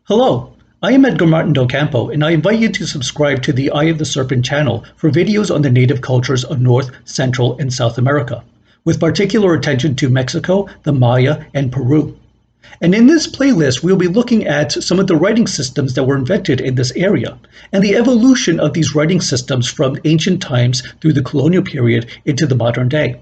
Hello, I am Edgar Martin Del Campo, and I invite you to subscribe to the Eye of the Serpent channel for videos on the native cultures of North, Central, and South America, with particular attention to Mexico, the Maya, and Peru. And in this playlist, we'll be looking at some of the writing systems that were invented in this area, and the evolution of these writing systems from ancient times through the colonial period into the modern day.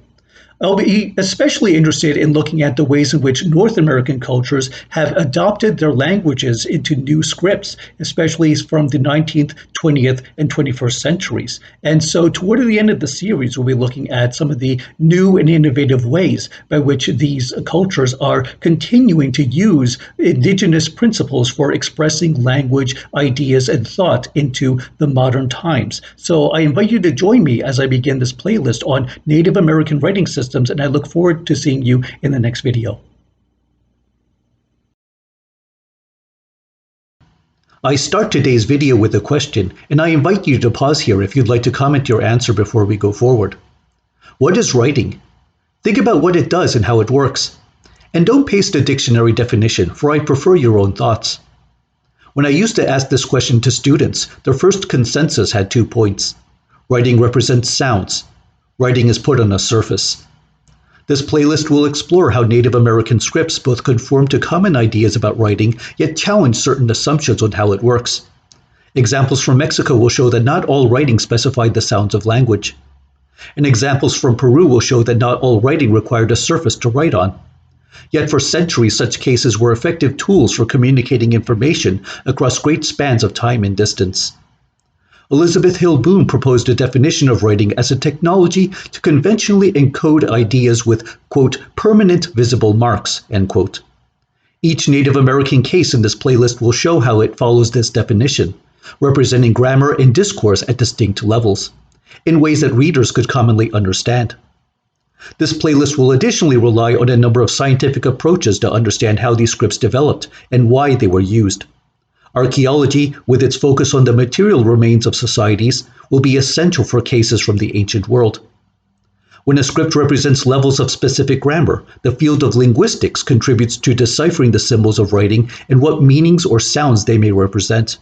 I'll be especially interested in looking at the ways in which North American cultures have adopted their languages into new scripts, especially from the 19th, 20th, and 21st centuries. And so toward the end of the series, we'll be looking at some of the new and innovative ways by which these cultures are continuing to use indigenous principles for expressing language, ideas, and thought into the modern times. So I invite you to join me as I begin this playlist on Native American writing systems, and I look forward to seeing you in the next video. I start today's video with a question, and I invite you to pause here if you'd like to comment your answer before we go forward. What is writing? Think about what it does and how it works. And don't paste a dictionary definition, for I prefer your own thoughts. When I used to ask this question to students, their first consensus had 2 points. Writing represents sounds. Writing is put on a surface. This playlist will explore how Native American scripts both conform to common ideas about writing, yet challenge certain assumptions on how it works. Examples from Mexico will show that not all writing specified the sounds of language. And examples from Peru will show that not all writing required a surface to write on. Yet for centuries, such cases were effective tools for communicating information across great spans of time and distance. Elizabeth Hill Boone proposed a definition of writing as a technology to conventionally encode ideas with, quote, permanent visible marks, end quote. Each Native American case in this playlist will show how it follows this definition, representing grammar and discourse at distinct levels, in ways that readers could commonly understand. This playlist will additionally rely on a number of scientific approaches to understand how these scripts developed and why they were used. Archaeology, with its focus on the material remains of societies, will be essential for cases from the ancient world. When a script represents levels of specific grammar, the field of linguistics contributes to deciphering the symbols of writing and what meanings or sounds they may represent.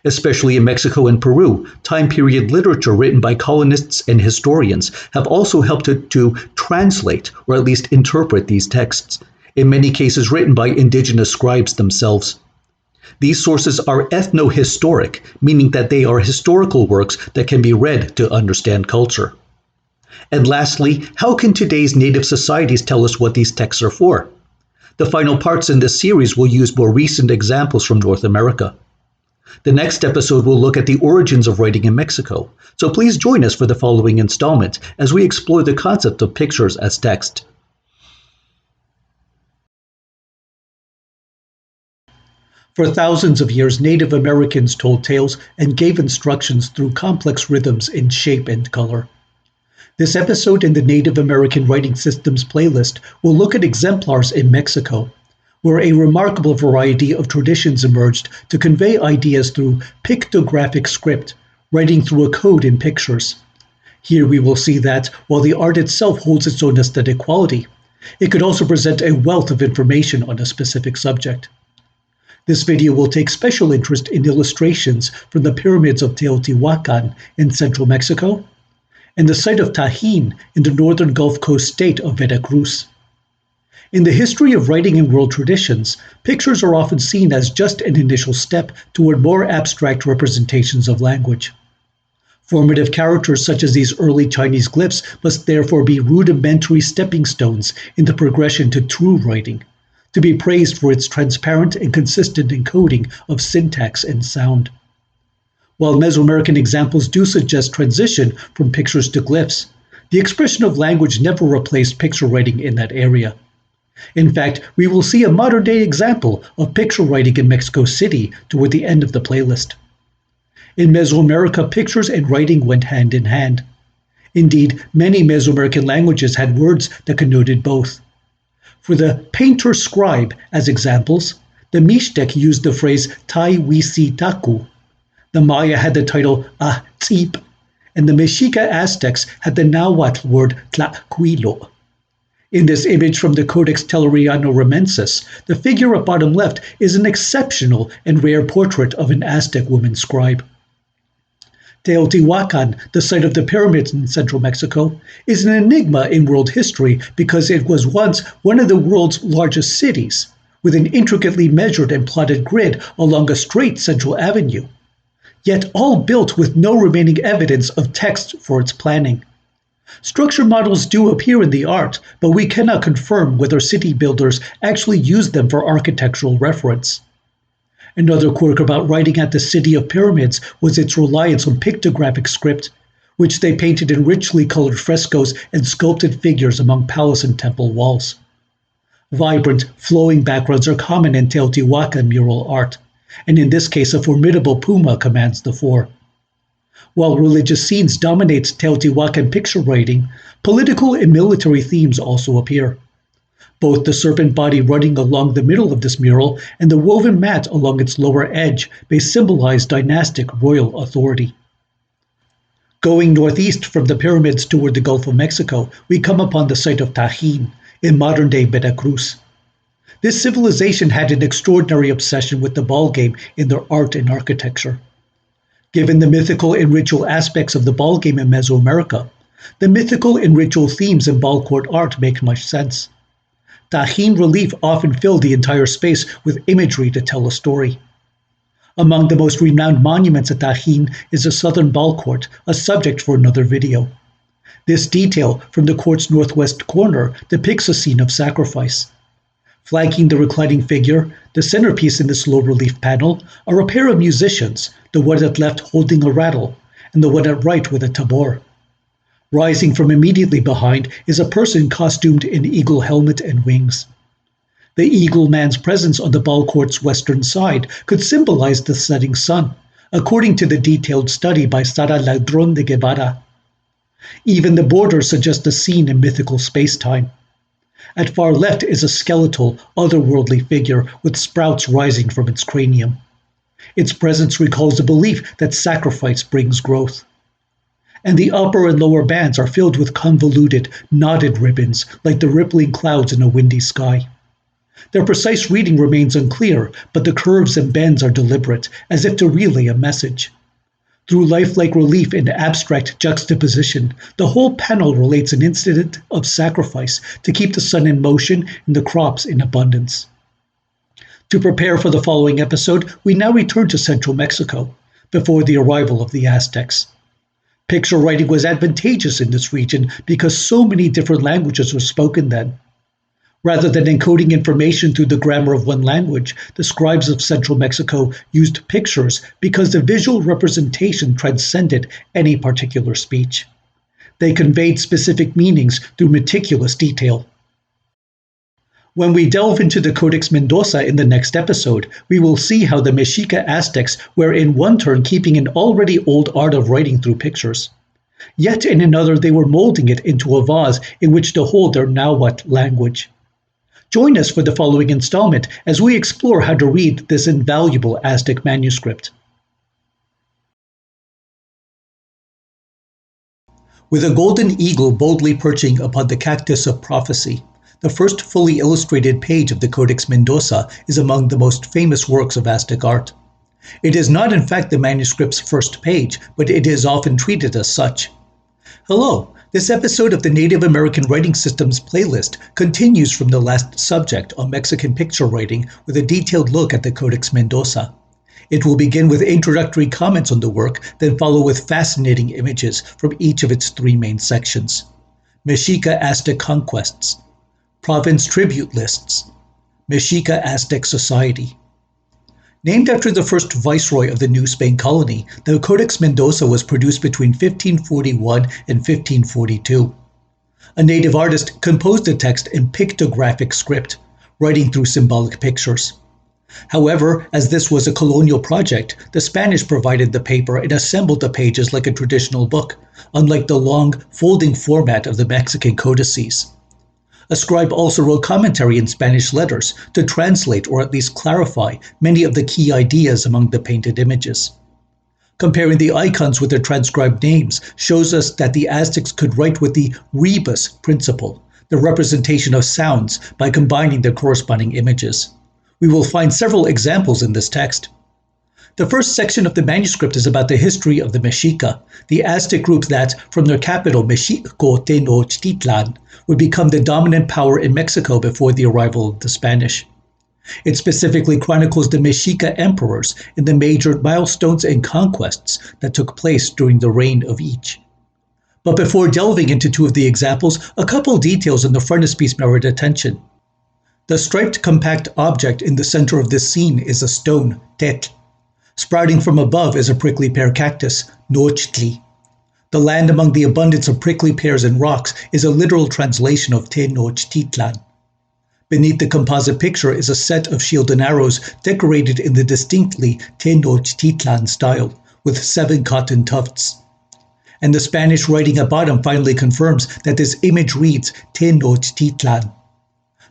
Especially in Mexico and Peru, time period literature written by colonists and historians have also helped to translate or at least interpret these texts, in many cases written by indigenous scribes themselves. These sources are ethno-historic, meaning that they are historical works that can be read to understand culture. And lastly, how can today's native societies tell us what these texts are for? The final parts in this series will use more recent examples from North America. The next episode will look at the origins of writing in Mexico, so please join us for the following installment as we explore the concept of pictures as text. For thousands of years, Native Americans told tales and gave instructions through complex rhythms in shape and color. This episode in the Native American Writing Systems playlist will look at exemplars in Mexico, where a remarkable variety of traditions emerged to convey ideas through pictographic script, writing through a code in pictures. Here we will see that, while the art itself holds its own aesthetic quality, it could also present a wealth of information on a specific subject. This video will take special interest in illustrations from the pyramids of Teotihuacan in central Mexico and the site of Tajín in the northern Gulf Coast state of Veracruz. In the history of writing and world traditions, pictures are often seen as just an initial step toward more abstract representations of language. Formative characters such as these early Chinese glyphs must therefore be rudimentary stepping stones in the progression to true writing, to be praised for its transparent and consistent encoding of syntax and sound. While Mesoamerican examples do suggest transition from pictures to glyphs, the expression of language never replaced picture writing in that area. In fact, we will see a modern-day example of picture writing in Mexico City toward the end of the playlist. In Mesoamerica, pictures and writing went hand in hand. Indeed, many Mesoamerican languages had words that connoted both. For the painter scribe as examples, the Mixtec used the phrase Tai Wisi Taku. The Maya had the title Tzip, and the Mexica Aztecs had the Nahuatl word Tlacuilo. In this image from the Codex Telleriano-Ramensis, the figure at bottom left is an exceptional and rare portrait of an Aztec woman scribe. Teotihuacan, the site of the pyramids in central Mexico, is an enigma in world history because it was once one of the world's largest cities, with an intricately measured and plotted grid along a straight central avenue, yet all built with no remaining evidence of text for its planning. Structure models do appear in the art, but we cannot confirm whether city builders actually used them for architectural reference. Another quirk about writing at the City of Pyramids was its reliance on pictographic script, which they painted in richly colored frescoes and sculpted figures among palace and temple walls. Vibrant, flowing backgrounds are common in Teotihuacan mural art, and in this case a formidable puma commands the fore. While religious scenes dominate Teotihuacan picture writing, political and military themes also appear. Both the serpent body running along the middle of this mural and the woven mat along its lower edge may symbolize dynastic royal authority. Going northeast from the pyramids toward the Gulf of Mexico, we come upon the site of Tajín, in modern-day Veracruz. This civilization had an extraordinary obsession with the ball game in their art and architecture. Given the mythical and ritual aspects of the ball game in Mesoamerica, the mythical and ritual themes in ball court art make much sense. Tajín relief often filled the entire space with imagery to tell a story. Among the most renowned monuments at Tajín is the Southern Ball Court, a subject for another video. This detail from the court's northwest corner depicts a scene of sacrifice. Flanking the reclining figure, the centerpiece in this low-relief panel, are a pair of musicians, the one at left holding a rattle, and the one at right with a tabor. Rising from immediately behind is a person costumed in eagle helmet and wings. The eagle man's presence on the ball court's western side could symbolize the setting sun, according to the detailed study by Sara Ladrón de Guevara. Even the border suggests a scene in mythical space-time. At far left is a skeletal, otherworldly figure with sprouts rising from its cranium. Its presence recalls a belief that sacrifice brings growth. And the upper and lower bands are filled with convoluted, knotted ribbons like the rippling clouds in a windy sky. Their precise reading remains unclear, but the curves and bends are deliberate, as if to relay a message. Through lifelike relief and abstract juxtaposition, the whole panel relates an incident of sacrifice to keep the sun in motion and the crops in abundance. To prepare for the following episode, we now return to central Mexico, before the arrival of the Aztecs. Picture writing was advantageous in this region because so many different languages were spoken then. Rather than encoding information through the grammar of one language, the scribes of central Mexico used pictures because the visual representation transcended any particular speech. They conveyed specific meanings through meticulous detail. When we delve into the Codex Mendoza in the next episode, we will see how the Mexica Aztecs were in one turn keeping an already old art of writing through pictures. Yet in another they were molding it into a vase in which to hold their Nahuatl language. Join us for the following installment as we explore how to read this invaluable Aztec manuscript. With a golden eagle boldly perching upon the cactus of prophecy, the first fully illustrated page of the Codex Mendoza is among the most famous works of Aztec art. It is not in fact the manuscript's first page, but it is often treated as such. Hello! This episode of the Native American Writing Systems playlist continues from the last subject on Mexican picture writing with a detailed look at the Codex Mendoza. It will begin with introductory comments on the work, then follow with fascinating images from each of its three main sections. Mexica Aztec Conquests, Province Tribute Lists, Mexica Aztec Society. Named after the first viceroy of the New Spain colony, the Codex Mendoza was produced between 1541 and 1542. A native artist composed the text in pictographic script, writing through symbolic pictures. However, as this was a colonial project, the Spanish provided the paper and assembled the pages like a traditional book, unlike the long, folding format of the Mexican Codices. A scribe also wrote commentary in Spanish letters to translate or at least clarify many of the key ideas among the painted images. Comparing the icons with their transcribed names shows us that the Aztecs could write with the rebus principle, the representation of sounds by combining their corresponding images. We will find several examples in this text. The first section of the manuscript is about the history of the Mexica, the Aztec group that, from their capital Mexico Tenochtitlan, would become the dominant power in Mexico before the arrival of the Spanish. It specifically chronicles the Mexica emperors and the major milestones and conquests that took place during the reign of each. But before delving into two of the examples, a couple details on the frontispiece merit attention. The striped compact object in the center of this scene is a stone, tet. Sprouting from above is a prickly pear cactus, nochtli. The land among the abundance of prickly pears and rocks is a literal translation of Tenochtitlan. Beneath the composite picture is a set of shield and arrows decorated in the distinctly Tenochtitlan style, with 7 cotton tufts. And the Spanish writing at bottom finally confirms that this image reads Tenochtitlan.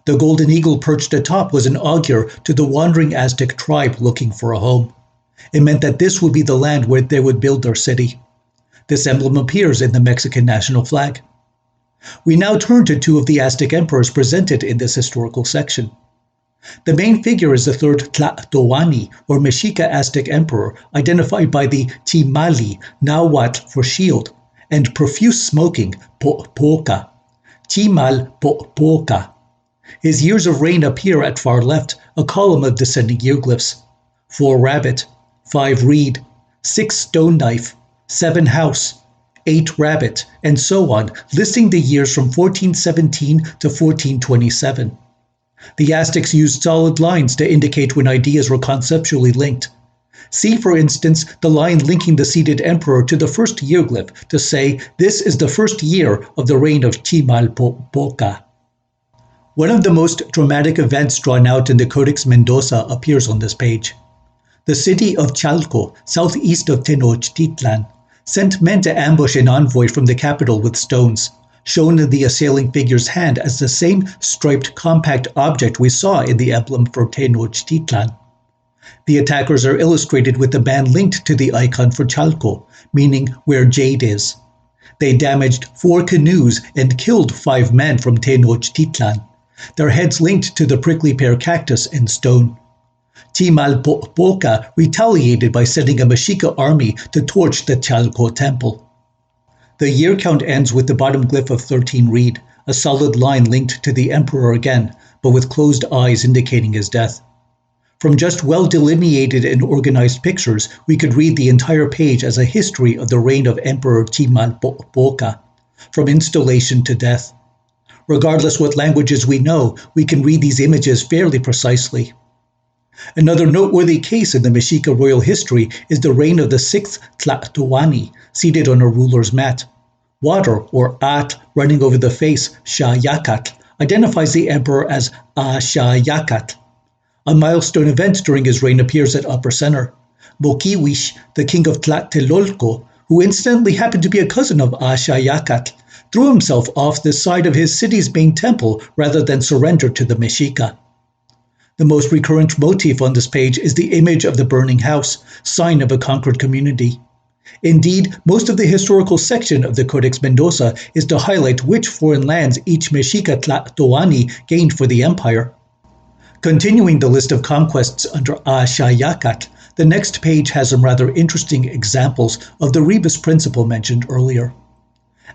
The golden eagle perched atop was an augur to the wandering Aztec tribe looking for a home. It meant that this would be the land where they would build their city. This emblem appears in the Mexican national flag. We now turn to two of the Aztec emperors presented in this historical section. The main figure is the third Tlatoani, or Mexica Aztec emperor, identified by the Timali, Nahuatl for shield, and profuse smoking, Poca. Timal Poca. His years of reign appear at far left, a column of descending hieroglyphs. 4 rabbit, 5 reed, 6 stone knife, 7 house, 8 rabbit, and so on, listing the years from 1417 to 1427. The Aztecs used solid lines to indicate when ideas were conceptually linked. See, for instance, the line linking the seated emperor to the first hieroglyph to say, this is the first year of the reign of Chimalpopoca. One of the most dramatic events drawn out in the Codex Mendoza appears on this page. The city of Chalco, southeast of Tenochtitlan, sent men to ambush an envoy from the capital with stones, shown in the assailing figure's hand as the same striped compact object we saw in the emblem for Tenochtitlan. The attackers are illustrated with the band linked to the icon for Chalco, meaning where jade is. They damaged 4 canoes and killed 5 men from Tenochtitlan, their heads linked to the prickly pear cactus and stone. Chimalpopoca retaliated by sending a Mexica army to torch the Chalco temple. The year count ends with the bottom glyph of 13 reed, a solid line linked to the emperor again, but with closed eyes indicating his death. From just well-delineated and organized pictures, we could read the entire page as a history of the reign of Emperor Chimalpopoca, from installation to death. Regardless what languages we know, we can read these images fairly precisely. Another noteworthy case in the Mexica royal history is the reign of the 6th Tlatoani, seated on a ruler's mat. Water, or at, running over the face, Xayacatl, identifies the emperor as Xayacatl. A milestone event during his reign appears at upper center. Moquihuix, the king of Tlatelolco, who incidentally happened to be a cousin of Xayacatl, threw himself off the side of his city's main temple rather than surrender to the Mexica. The most recurrent motif on this page is the image of the burning house, sign of a conquered community. Indeed, most of the historical section of the Codex Mendoza is to highlight which foreign lands each Mexica Tlatoani gained for the empire. Continuing the list of conquests under Xayacatl, the next page has some rather interesting examples of the rebus principle mentioned earlier.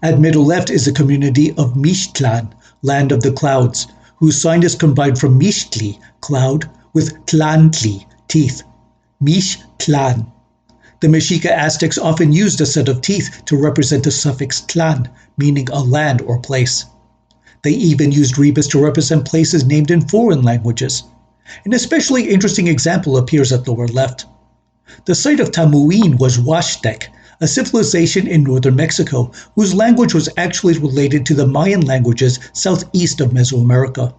At middle left is the community of Mixtlan, land of the clouds, whose sign is combined from Mixtli, cloud, with Tlantli, teeth. Mixtlan. The Mexica Aztecs often used a set of teeth to represent the suffix tlan, meaning a land or place. They even used rebus to represent places named in foreign languages. An especially interesting example appears at lower left. The site of Tamuín was Huastec, a civilization in northern Mexico whose language was actually related to the Mayan languages southeast of Mesoamerica.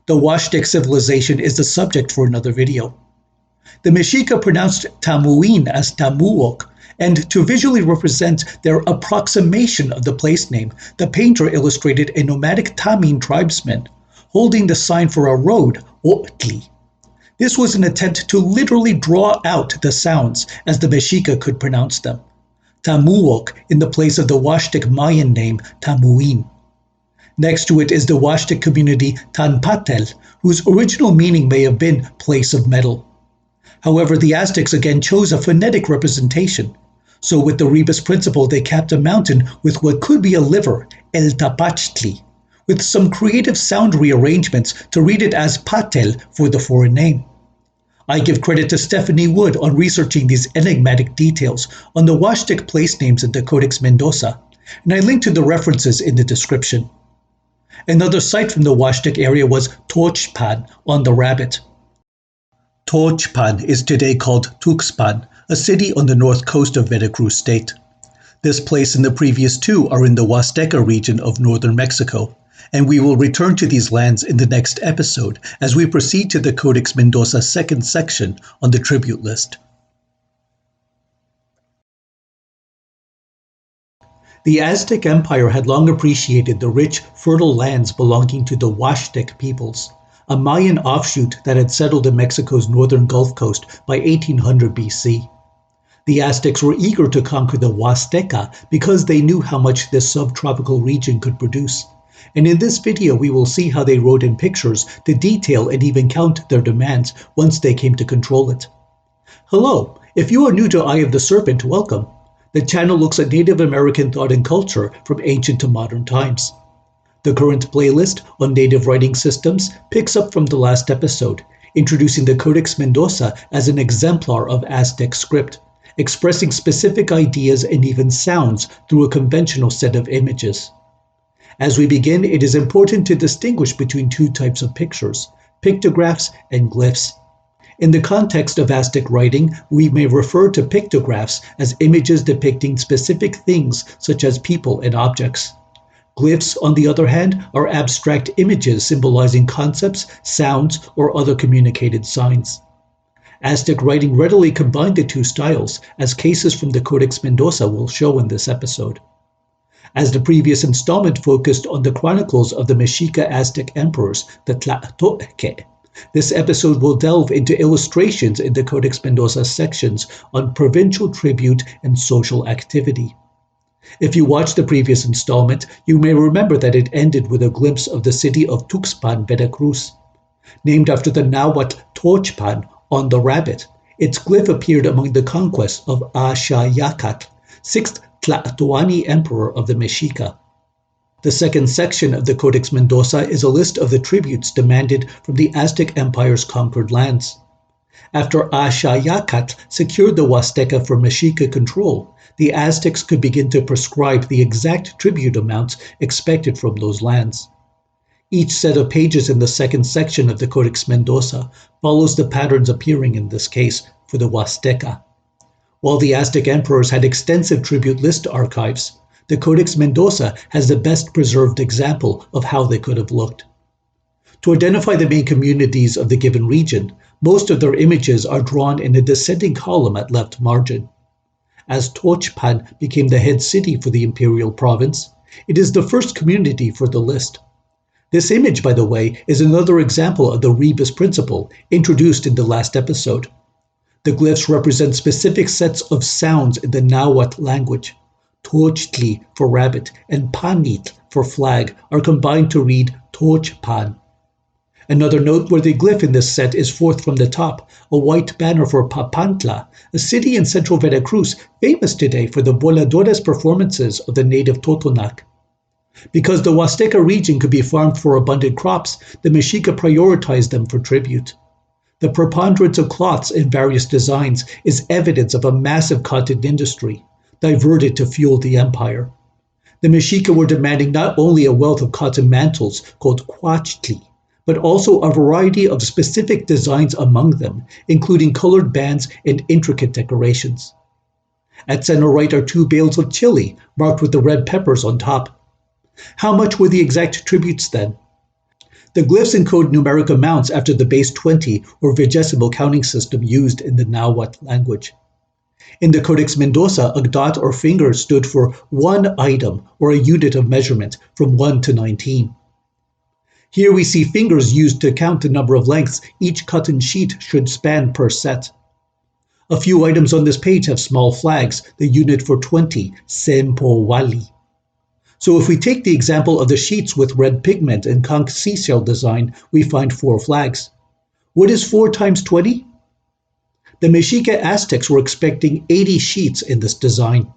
The Huastec civilization is the subject for another video. The Mexica pronounced Tamuín as Tamuoc, and to visually represent their approximation of the place name, the painter illustrated a nomadic Tamin tribesman holding the sign for a road, Otli. This was an attempt to literally draw out the sounds as the Mexica could pronounce them. Tamuoc in the place of the Huastec Mayan name Tamuín. Next to it is the Huasteca community Tanpatel, whose original meaning may have been place of metal. However, the Aztecs again chose a phonetic representation. So with the rebus principle, they capped a mountain with what could be a liver, El Tapachtli, with some creative sound rearrangements to read it as Patel for the foreign name. I give credit to Stephanie Wood on researching these enigmatic details on the Huastec place names in the Codex Mendoza, and I link to the references in the description. Another site from the Huastec area was Tochpan on the Rabbit. Tochpan is today called Tuxpan, a city on the north coast of Veracruz state. This place and the previous two are in the Huasteca region of northern Mexico, and we will return to these lands in the next episode as we proceed to the Codex Mendoza second section on the tribute list. The Aztec Empire had long appreciated the rich, fertile lands belonging to the Huastec peoples, a Mayan offshoot that had settled in Mexico's northern Gulf Coast by 1800 BC. The Aztecs were eager to conquer the Huasteca because they knew how much this subtropical region could produce. And in this video we will see how they wrote in pictures to detail and even count their demands once they came to control it. Hello, if you are new to Eye of the Serpent, welcome. The channel looks at Native American thought and culture from ancient to modern times. The current playlist on native writing systems picks up from the last episode, introducing the Codex Mendoza as an exemplar of Aztec script, expressing specific ideas and even sounds through a conventional set of images. As we begin, it is important to distinguish between two types of pictures, pictographs and glyphs. In the context of Aztec writing, we may refer to pictographs as images depicting specific things such as people and objects. Glyphs, on the other hand, are abstract images symbolizing concepts, sounds, or other communicated signs. Aztec writing readily combined the two styles, as cases from the Codex Mendoza will show in this episode. As the previous installment focused on the chronicles of the Mexica Aztec emperors, the Tlatoque, this episode will delve into illustrations in the Codex Mendoza sections on provincial tribute and social activity. If you watched the previous installment, you may remember that it ended with a glimpse of the city of Tuxpan, Veracruz. Named after the Nahuatl Tochpan on the Rabbit, its glyph appeared among the conquests of Axayacatl, 6th Tlatoani emperor of the Mexica. The second section of the Codex Mendoza is a list of the tributes demanded from the Aztec Empire's conquered lands. After Axayacatl secured the Huasteca for Mexica control, the Aztecs could begin to prescribe the exact tribute amounts expected from those lands. Each set of pages in the second section of the Codex Mendoza follows the patterns appearing in this case for the Huasteca. While the Aztec emperors had extensive tribute list archives, the Codex Mendoza has the best preserved example of how they could have looked. To identify the main communities of the given region, most of their images are drawn in a descending column at left margin. As Tochpan became the head city for the imperial province, it is the first community for the list. This image, by the way, is another example of the rebus principle introduced in the last episode. The glyphs represent specific sets of sounds in the Nahuatl language. Tochtli for rabbit and Panitl for flag are combined to read Tochpan. Another noteworthy glyph in this set is fourth from the top, a white banner for Papantla, a city in central Veracruz famous today for the voladores performances of the native Totonac. Because the Huasteca region could be farmed for abundant crops, the Mexica prioritized them for tribute. The preponderance of cloths in various designs is evidence of a massive cotton industry, diverted to fuel the empire. The Mexica were demanding not only a wealth of cotton mantles called quachtli, but also a variety of specific designs among them, including colored bands and intricate decorations. At center right are two bales of chili, marked with the red peppers on top. How much were the exact tributes then? The glyphs encode numeric amounts after the base 20 or vigesimal counting system used in the Nahuatl language. In the Codex Mendoza, a dot or finger stood for one item or a unit of measurement from 1 to 19. Here we see fingers used to count the number of lengths each cotton sheet should span per set. A few items on this page have small flags, the unit for 20, Sempowali. So if we take the example of the sheets with red pigment and conch seashell design, we find 4 flags. What is 4 times 20? The Mexica Aztecs were expecting 80 sheets in this design.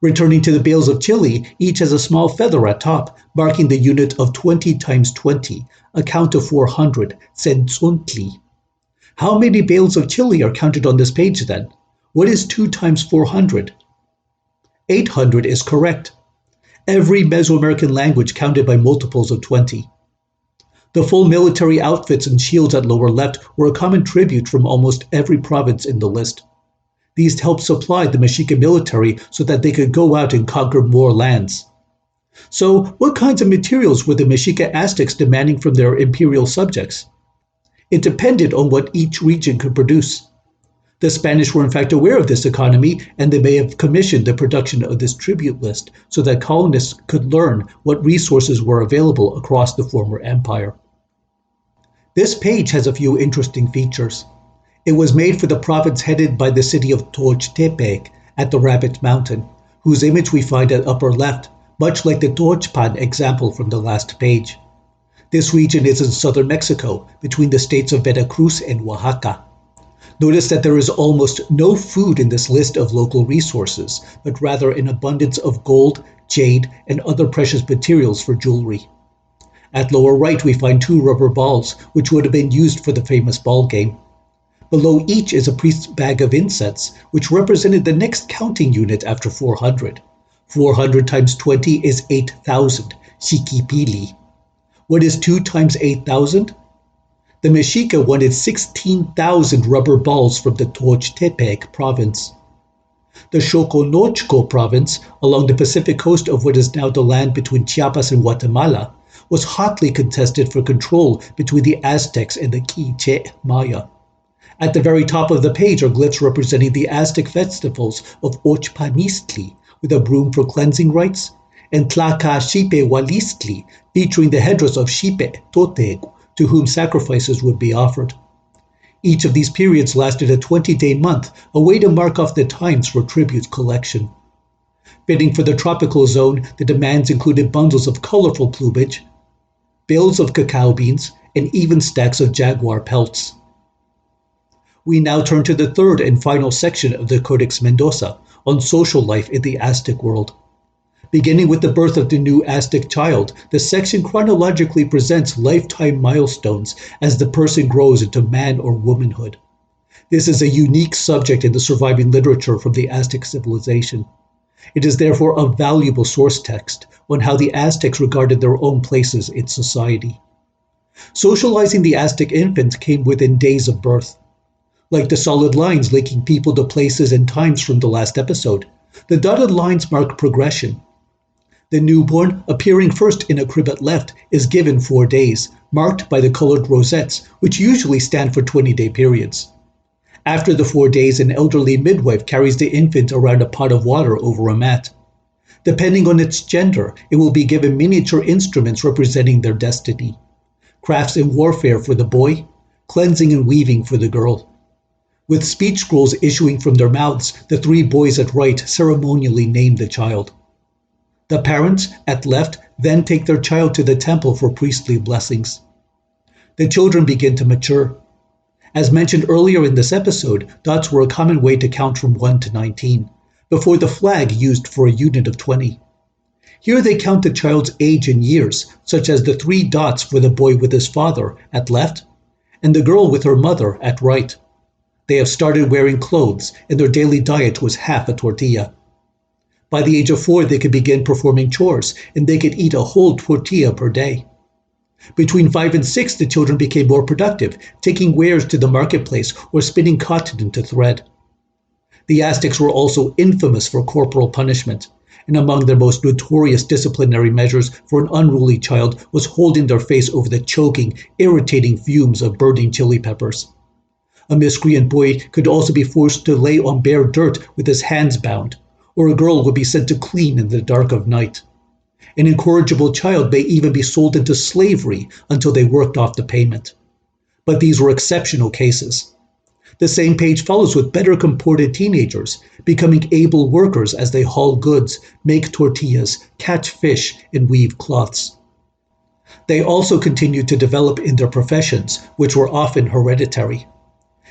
Returning to the bales of chili, each has a small feather at top, marking the unit of 20 times 20, a count of 400, tzontli. How many bales of chili are counted on this page then? What is 2 times 400? 800 is correct. Every Mesoamerican language counted by multiples of 20. The full military outfits and shields at lower left were a common tribute from almost every province in the list. These helped supply the Mexica military so that they could go out and conquer more lands. So, what kinds of materials were the Mexica Aztecs demanding from their imperial subjects? It depended on what each region could produce. The Spanish were in fact aware of this economy, and they may have commissioned the production of this tribute list so that colonists could learn what resources were available across the former empire. This page has a few interesting features. It was made for the province headed by the city of Tlachtepec at the Rabbit Mountain, whose image we find at upper left, much like the Tlachtpan example from the last page. This region is in southern Mexico, between the states of Veracruz and Oaxaca. Notice that there is almost no food in this list of local resources, but rather an abundance of gold, jade, and other precious materials for jewelry. At lower right, we find 2 rubber balls, which would have been used for the famous ball game. Below each is a priest's bag of incense, which represented the next counting unit after 400. 400 times 20 is 8,000, Xiquipili. What is 2 times 8,000? The Mexica wanted 16,000 rubber balls from the Tlachtepec province. The Xoconochco province, along the Pacific coast of what is now the land between Chiapas and Guatemala, was hotly contested for control between the Aztecs and the Quiche Maya. At the very top of the page are glyphs representing the Aztec festivals of Ochpanistli, with a broom for cleansing rites, and Tlacaxipe featuring the headdress of Xipe Totegu, to whom sacrifices would be offered. Each of these periods lasted a 20-day month, a way to mark off the times for tribute collection. Fitting for the tropical zone, the demands included bundles of colorful plumage, bales of cacao beans, and even stacks of jaguar pelts. We now turn to the third and final section of the Codex Mendoza, on social life in the Aztec world. Beginning with the birth of the new Aztec child, the section chronologically presents lifetime milestones as the person grows into man or womanhood. This is a unique subject in the surviving literature from the Aztec civilization. It is therefore a valuable source text on how the Aztecs regarded their own places in society. Socializing the Aztec infant came within days of birth. Like the solid lines linking people to places and times from the last episode, the dotted lines mark progression. The newborn, appearing first in a crib at left, is given 4 days, marked by the colored rosettes, which usually stand for 20-day periods. After the 4 days, an elderly midwife carries the infant around a pot of water over a mat. Depending on its gender, it will be given miniature instruments representing their destiny. Crafts and warfare for the boy, cleansing and weaving for the girl. With speech scrolls issuing from their mouths, the 3 boys at right ceremonially name the child. The parents, at left, then take their child to the temple for priestly blessings. The children begin to mature. As mentioned earlier in this episode, dots were a common way to count from 1 to 19, before the flag used for a unit of 20. Here they count the child's age in years, such as the 3 dots for the boy with his father at left, and the girl with her mother at right. They have started wearing clothes, and their daily diet was half a tortilla. By the age of 4, they could begin performing chores, and they could eat a whole tortilla per day. Between 5 and 6, the children became more productive, taking wares to the marketplace or spinning cotton into thread. The Aztecs were also infamous for corporal punishment, and among their most notorious disciplinary measures for an unruly child was holding their face over the choking, irritating fumes of burning chili peppers. A miscreant boy could also be forced to lay on bare dirt with his hands bound, or a girl would be sent to clean in the dark of night. An incorrigible child may even be sold into slavery until they worked off the payment. But these were exceptional cases. The same page follows with better comported teenagers, becoming able workers as they haul goods, make tortillas, catch fish, and weave cloths. They also continued to develop in their professions, which were often hereditary.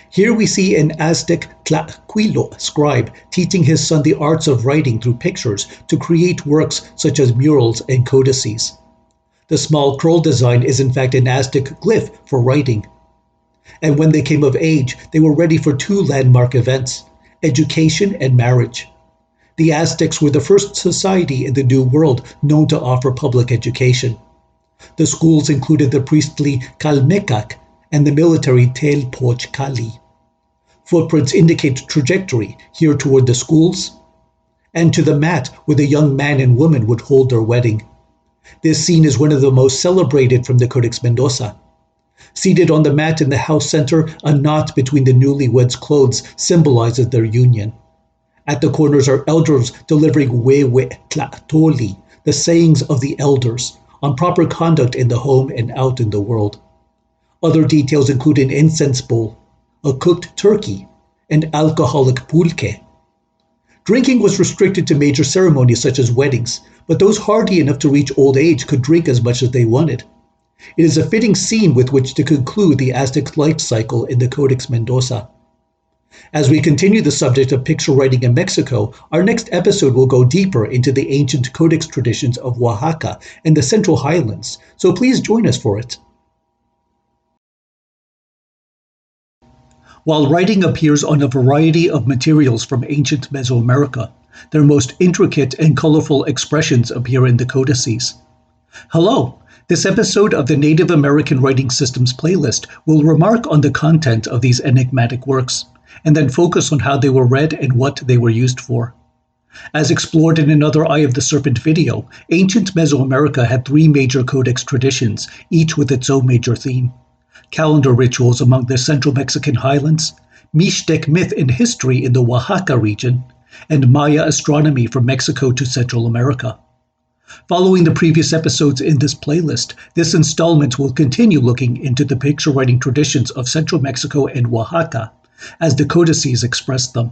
Here we see an Aztec Tlaquilo scribe teaching his son the arts of writing through pictures to create works such as murals and codices. The small scroll design is in fact an Aztec glyph for writing. And when they came of age, they were ready for two landmark events, education and marriage. The Aztecs were the first society in the New World known to offer public education. The schools included the priestly Calmecac and the military Telpochcali. Footprints indicate trajectory here toward the schools and to the mat where the young man and woman would hold their wedding. This scene is one of the most celebrated from the Codex Mendoza. Seated on the mat in the house center, a knot between the newlyweds' clothes symbolizes their union. At the corners are elders delivering Wewe Tlatoli, the sayings of the elders, on proper conduct in the home and out in the world. Other details include an incense bowl, a cooked turkey, and alcoholic pulque. Drinking was restricted to major ceremonies such as weddings, but those hardy enough to reach old age could drink as much as they wanted. It is a fitting scene with which to conclude the Aztec life cycle in the Codex Mendoza. As we continue the subject of picture writing in Mexico, our next episode will go deeper into the ancient codex traditions of Oaxaca and the Central Highlands, so please join us for it. While writing appears on a variety of materials from ancient Mesoamerica, their most intricate and colorful expressions appear in the Codices. Hello! This episode of the Native American Writing Systems playlist will remark on the content of these enigmatic works, and then focus on how they were read and what they were used for. As explored in another Eye of the Serpent video, ancient Mesoamerica had three major codex traditions, each with its own major theme. Calendar rituals among the central Mexican highlands, Mixtec myth and history in the Oaxaca region, and Maya astronomy from Mexico to Central America. Following the previous episodes in this playlist, this installment will continue looking into the picture writing traditions of central Mexico and Oaxaca, as the Codices expressed them.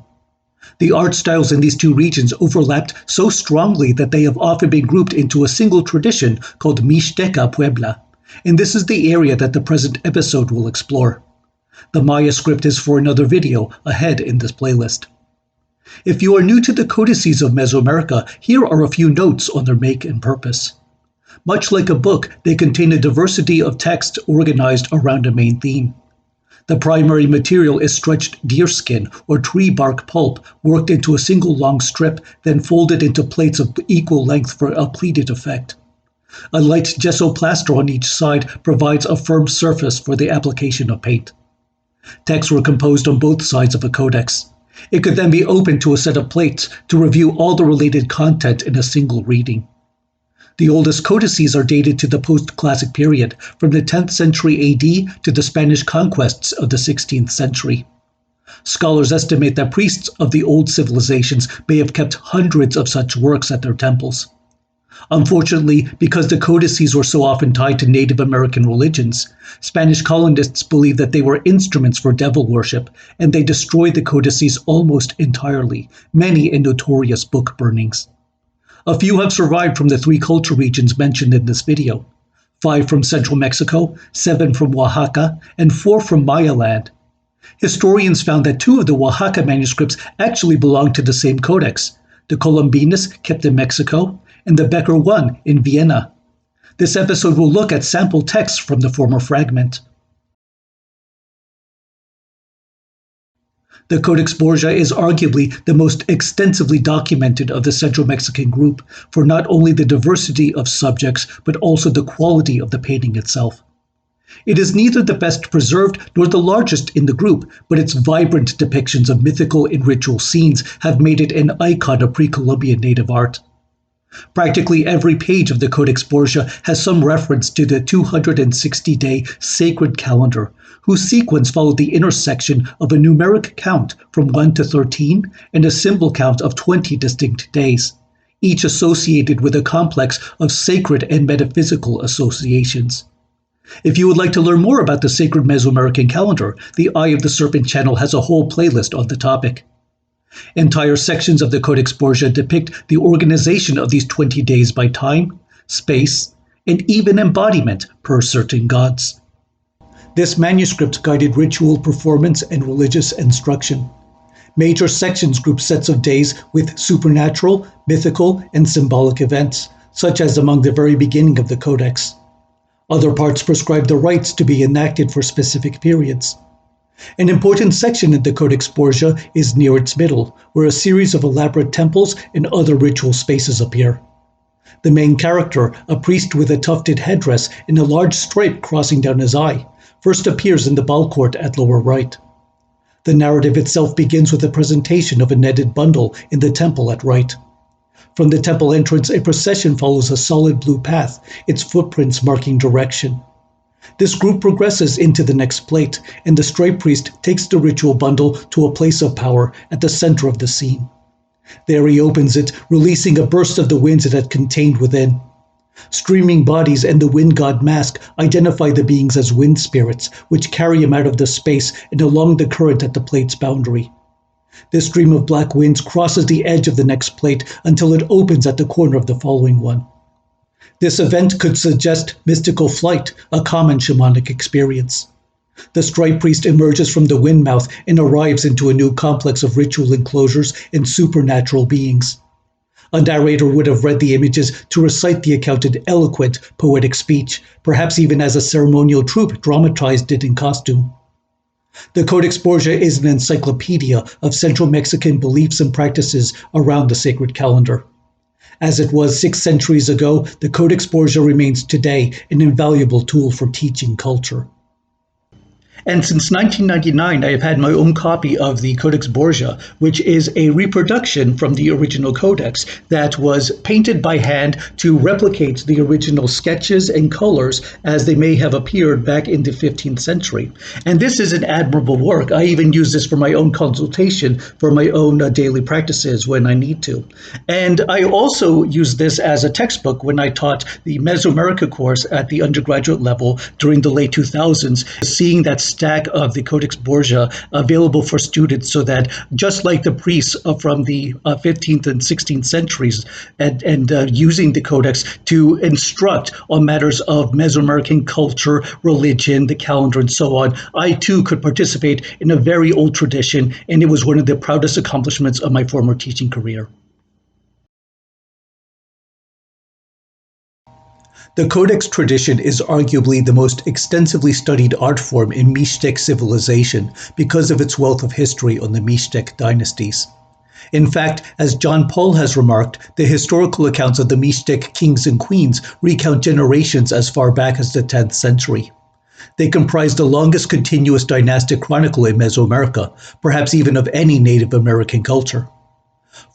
The art styles in these two regions overlapped so strongly that they have often been grouped into a single tradition called Mixteca Puebla, and this is the area that the present episode will explore. The Maya script is for another video ahead in this playlist. If you are new to the Codices of Mesoamerica, here are a few notes on their make and purpose. Much like a book, they contain a diversity of texts organized around a main theme. The primary material is stretched deerskin or tree bark pulp worked into a single long strip, then folded into plates of equal length for a pleated effect. A light gesso plaster on each side provides a firm surface for the application of paint. Texts were composed on both sides of a codex. It could then be opened to a set of plates to review all the related content in a single reading. The oldest codices are dated to the post-classic period, from the 10th century AD to the Spanish conquests of the 16th century. Scholars estimate that priests of the old civilizations may have kept hundreds of such works at their temples. Unfortunately, because the codices were so often tied to Native American religions, Spanish colonists believed that they were instruments for devil worship, and they destroyed the codices almost entirely, many in notorious book burnings. A few have survived from the three culture regions mentioned in this video: 5 from central Mexico, 7 from Oaxaca, and 4 from Maya land. Historians found that 2 of the Oaxaca manuscripts actually belonged to the same codex, the Colombinus kept in Mexico, and the Becker I in Vienna. This episode will look at sample texts from the former fragment. The Codex Borgia is arguably the most extensively documented of the Central Mexican group for not only the diversity of subjects, but also the quality of the painting itself. It is neither the best preserved nor the largest in the group, but its vibrant depictions of mythical and ritual scenes have made it an icon of pre-Columbian native art. Practically every page of the Codex Borgia has some reference to the 260-day sacred calendar, whose sequence followed the intersection of a numeric count from 1 to 13 and a symbol count of 20 distinct days, each associated with a complex of sacred and metaphysical associations. If you would like to learn more about the sacred Mesoamerican calendar, the Eye of the Serpent channel has a whole playlist on the topic. Entire sections of the Codex Borgia depict the organization of these 20 days by time, space, and even embodiment per certain gods. This manuscript guided ritual performance and religious instruction. Major sections group sets of days with supernatural, mythical, and symbolic events, such as among the very beginning of the Codex. Other parts prescribe the rites to be enacted for specific periods. An important section in the Codex Borgia is near its middle, where a series of elaborate temples and other ritual spaces appear. The main character, a priest with a tufted headdress and a large stripe crossing down his eye, first appears in the ball court at lower right. The narrative itself begins with a presentation of a netted bundle in the temple at right. From the temple entrance, a procession follows a solid blue path, its footprints marking direction. This group progresses into the next plate, and the stray priest takes the ritual bundle to a place of power at the center of the scene. There he opens it, releasing a burst of the winds it had contained within. Streaming bodies and the wind god mask identify the beings as wind spirits, which carry him out of the space and along the current at the plate's boundary. This stream of black winds crosses the edge of the next plate until it opens at the corner of the following one. This event could suggest mystical flight, a common shamanic experience. The stripe priest emerges from the wind mouth and arrives into a new complex of ritual enclosures and supernatural beings. A narrator would have read the images to recite the account in eloquent, poetic speech, perhaps even as a ceremonial troupe dramatized it in costume. The Codex Borgia is an encyclopedia of Central Mexican beliefs and practices around the sacred calendar. As it was 6 centuries ago, the Codex Borgia remains today an invaluable tool for teaching culture. And since 1999, I have had my own copy of the Codex Borgia, which is a reproduction from the original codex that was painted by hand to replicate the original sketches and colors as they may have appeared back in the 15th century. And this is an admirable work. I even use this for my own consultation for my own daily practices when I need to. And I also use this as a textbook when I taught the Mesoamerica course at the undergraduate level during the late 2000s, seeing that stack of the Codex Borgia available for students so that just like the priests from the 15th and 16th centuries and using the Codex to instruct on matters of Mesoamerican culture, religion, the calendar, and so on, I too could participate in a very old tradition, and it was one of the proudest accomplishments of my former teaching career. The Codex tradition is arguably the most extensively studied art form in Mixtec civilization because of its wealth of history on the Mixtec dynasties. In fact, as John Pohl has remarked, the historical accounts of the Mixtec kings and queens recount generations as far back as the 10th century. They comprise the longest continuous dynastic chronicle in Mesoamerica, perhaps even of any Native American culture.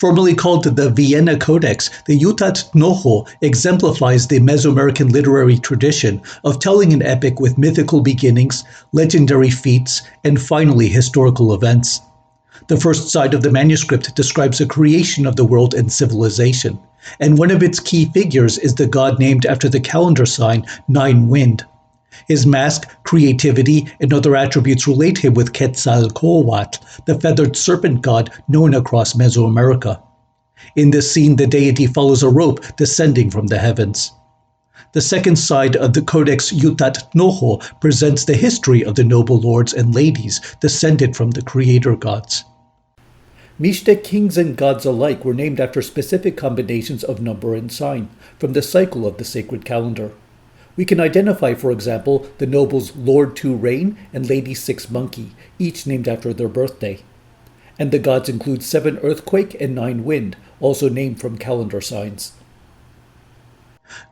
Formerly called the Vienna Codex, the Yutat Noho exemplifies the Mesoamerican literary tradition of telling an epic with mythical beginnings, legendary feats, and finally historical events. The first side of the manuscript describes the creation of the world and civilization, and one of its key figures is the god named after the calendar sign Nine Wind. His mask, creativity, and other attributes relate him with Quetzalcoatl, the feathered serpent god known across Mesoamerica. In this scene, the deity follows a rope descending from the heavens. The second side of the Codex Yutat Noho presents the history of the noble lords and ladies descended from the creator gods. Mixtec kings and gods alike were named after specific combinations of number and sign from the cycle of the sacred calendar. We can identify, for example, the nobles Lord Two Rain and Lady Six Monkey, each named after their birthday. And the gods include 7 Earthquake and 9 Wind, also named from calendar signs.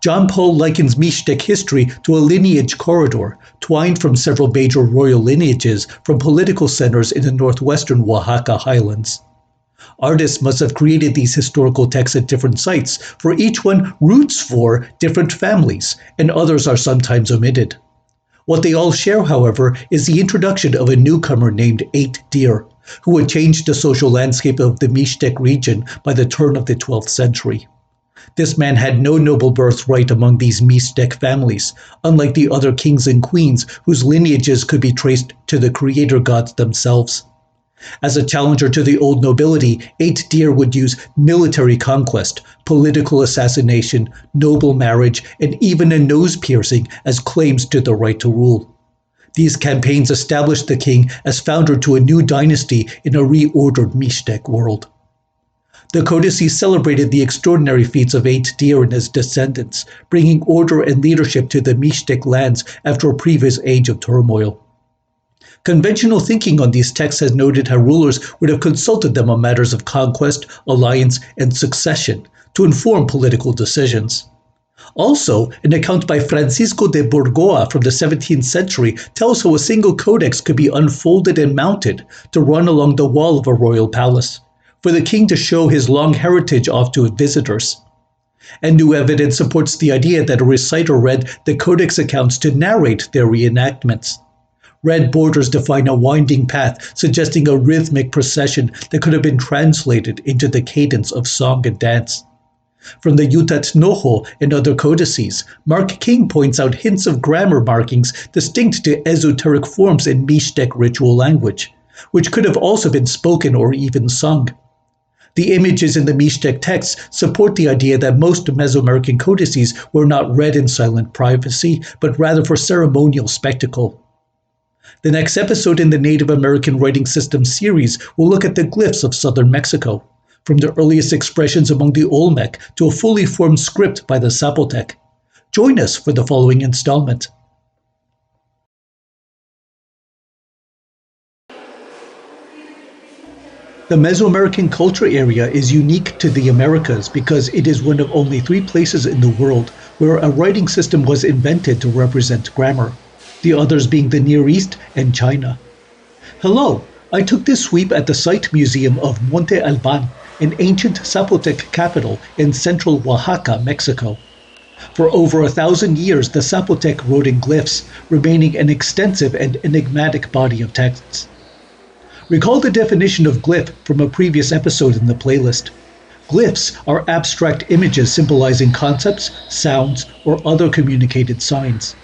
John Pohl likens Mixtec history to a lineage corridor, twined from several major royal lineages from political centers in the northwestern Oaxaca highlands. Artists must have created these historical texts at different sites, for each one roots for different families, and others are sometimes omitted. What they all share, however, is the introduction of a newcomer named Eight Deer, who would change the social landscape of the Mixtec region by the turn of the 12th century. This man had no noble birthright among these Mixtec families, unlike the other kings and queens whose lineages could be traced to the creator gods themselves. As a challenger to the old nobility, 8 would use military conquest, political assassination, noble marriage, and even a nose piercing as claims to the right to rule. These campaigns established the king as founder to a new dynasty in a reordered Mixtec world. The Codices celebrated the extraordinary feats of 8 and his descendants, bringing order and leadership to the Mixtec lands after a previous age of turmoil. Conventional thinking on these texts has noted how rulers would have consulted them on matters of conquest, alliance, and succession to inform political decisions. Also, an account by Francisco de Borgoa from the 17th century tells how a single codex could be unfolded and mounted to run along the wall of a royal palace, for the king to show his long heritage off to visitors. And new evidence supports the idea that a reciter read the codex accounts to narrate their reenactments. Red borders define a winding path, suggesting a rhythmic procession that could have been translated into the cadence of song and dance. From the Yutat Noho and other codices, Mark King points out hints of grammar markings distinct to esoteric forms in Mixtec ritual language, which could have also been spoken or even sung. The images in the Mixtec texts support the idea that most Mesoamerican codices were not read in silent privacy, but rather for ceremonial spectacle. The next episode in the Native American Writing System series will look at the glyphs of southern Mexico, from the earliest expressions among the Olmec to a fully formed script by the Zapotec. Join us for the following installment. The Mesoamerican culture area is unique to the Americas because it is one of only 3 places in the world where a writing system was invented to represent grammar, the others being the Near East and China. Hello, I took this sweep at the Site Museum of Monte Alban, an ancient Zapotec capital in central Oaxaca, Mexico. For over 1,000 years, the Zapotec wrote in glyphs, remaining an extensive and enigmatic body of texts. Recall the definition of glyph from a previous episode in the playlist. Glyphs are abstract images symbolizing concepts, sounds, or other communicated signs.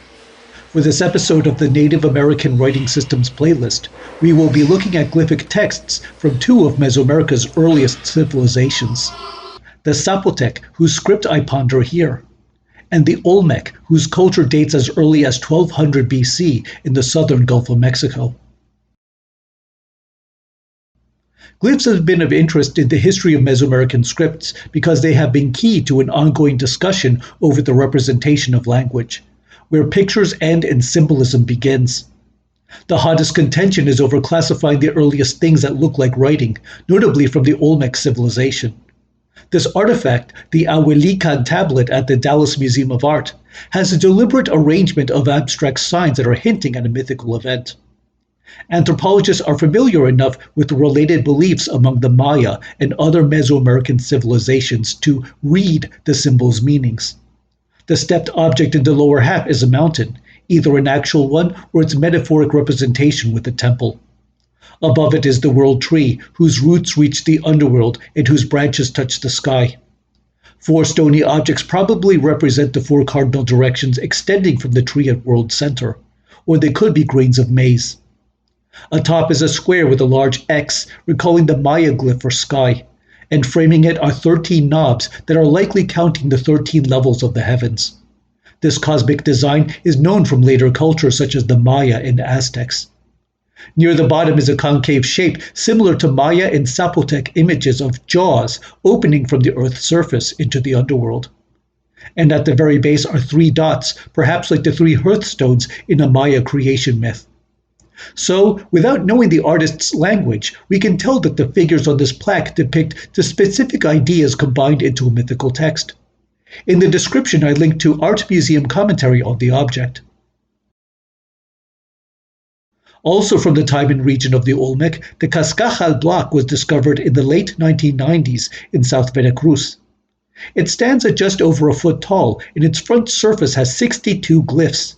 For this episode of the Native American Writing Systems playlist, we will be looking at glyphic texts from 2 of Mesoamerica's earliest civilizations. The Zapotec, whose script I ponder here, and the Olmec, whose culture dates as early as 1200 BC in the southern Gulf of Mexico. Glyphs have been of interest in the history of Mesoamerican scripts because they have been key to an ongoing discussion over the representation of language, where pictures end and symbolism begins. The hottest contention is over classifying the earliest things that look like writing, notably from the Olmec civilization. This artifact, the Ahuelican tablet at the Dallas Museum of Art, has a deliberate arrangement of abstract signs that are hinting at a mythical event. Anthropologists are familiar enough with the related beliefs among the Maya and other Mesoamerican civilizations to read the symbols' meanings. The stepped object in the lower half is a mountain, either an actual one or its metaphoric representation with a temple. Above it is the world tree, whose roots reach the underworld and whose branches touch the sky. 4 stony objects probably represent the 4 cardinal directions extending from the tree at world center, or they could be grains of maize. Atop is a square with a large X, recalling the Maya glyph for sky, and framing it are 13 knobs that are likely counting the 13 levels of the heavens. This cosmic design is known from later cultures such as the Maya and Aztecs. Near the bottom is a concave shape similar to Maya and Zapotec images of jaws opening from the Earth's surface into the underworld. And at the very base are 3 dots, perhaps like the 3 hearthstones in a Maya creation myth. So, without knowing the artist's language, we can tell that the figures on this plaque depict the specific ideas combined into a mythical text. In the description, I linked to Art Museum commentary on the object. Also from the time and region of the Olmec, the Cascajal block was discovered in the late 1990s in South Veracruz. It stands at just over a foot tall, and its front surface has 62 glyphs.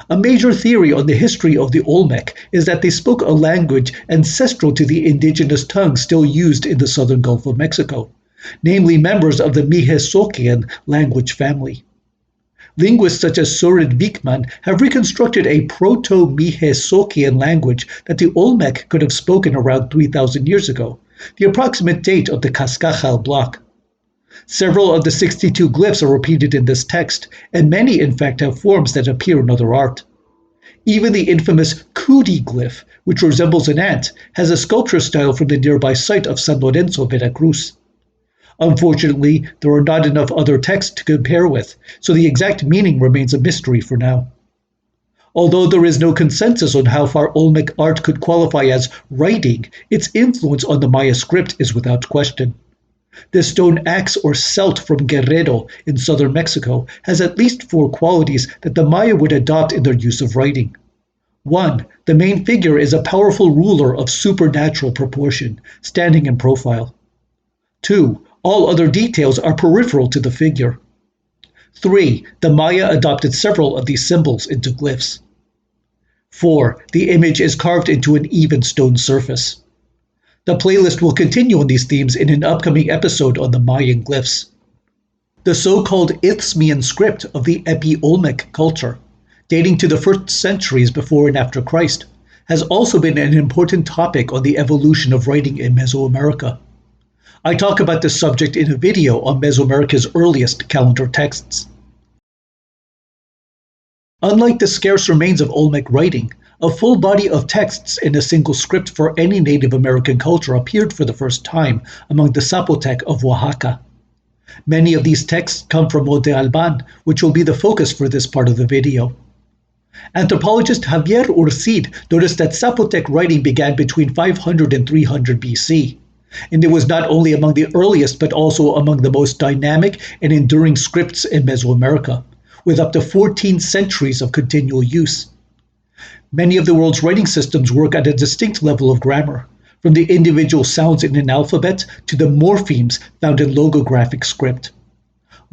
A major theory on the history of the Olmec is that they spoke a language ancestral to the indigenous tongue still used in the southern Gulf of Mexico, namely members of the Mihesokian language family. Linguists such as Sorid Vikman have reconstructed a Proto-Mihesokian language that the Olmec could have spoken around 3,000 years ago, the approximate date of the Cascajal block. Several of the 62 glyphs are repeated in this text, and many in fact have forms that appear in other art. Even the infamous Cudi glyph, which resembles an ant, has a sculpture style from the nearby site of San Lorenzo, Veracruz. Unfortunately, there are not enough other texts to compare with, so the exact meaning remains a mystery for now. Although there is no consensus on how far Olmec art could qualify as writing, its influence on the Maya script is without question. The stone axe or celt from Guerrero in southern Mexico has at least 4 qualities that the Maya would adopt in their use of writing. 1. The main figure is a powerful ruler of supernatural proportion, standing in profile. 2. All other details are peripheral to the figure. 3. The Maya adopted several of these symbols into glyphs. 4. The image is carved into an even stone surface. The playlist will continue on these themes in an upcoming episode on the Mayan Glyphs. The so-called Isthmian script of the Epi-Olmec culture, dating to the 1st centuries before and after Christ, has also been an important topic on the evolution of writing in Mesoamerica. I talk about this subject in a video on Mesoamerica's earliest calendar texts. Unlike the scarce remains of Olmec writing, a full body of texts in a single script for any Native American culture appeared for the first time among the Zapotec of Oaxaca. Many of these texts come from Monte Alban, which will be the focus for this part of the video. Anthropologist Javier Urcid noticed that Zapotec writing began between 500 and 300 BC, and it was not only among the earliest but also among the most dynamic and enduring scripts in Mesoamerica, with up to 14 centuries of continual use. Many of the world's writing systems work at a distinct level of grammar, from the individual sounds in an alphabet to the morphemes found in logographic script.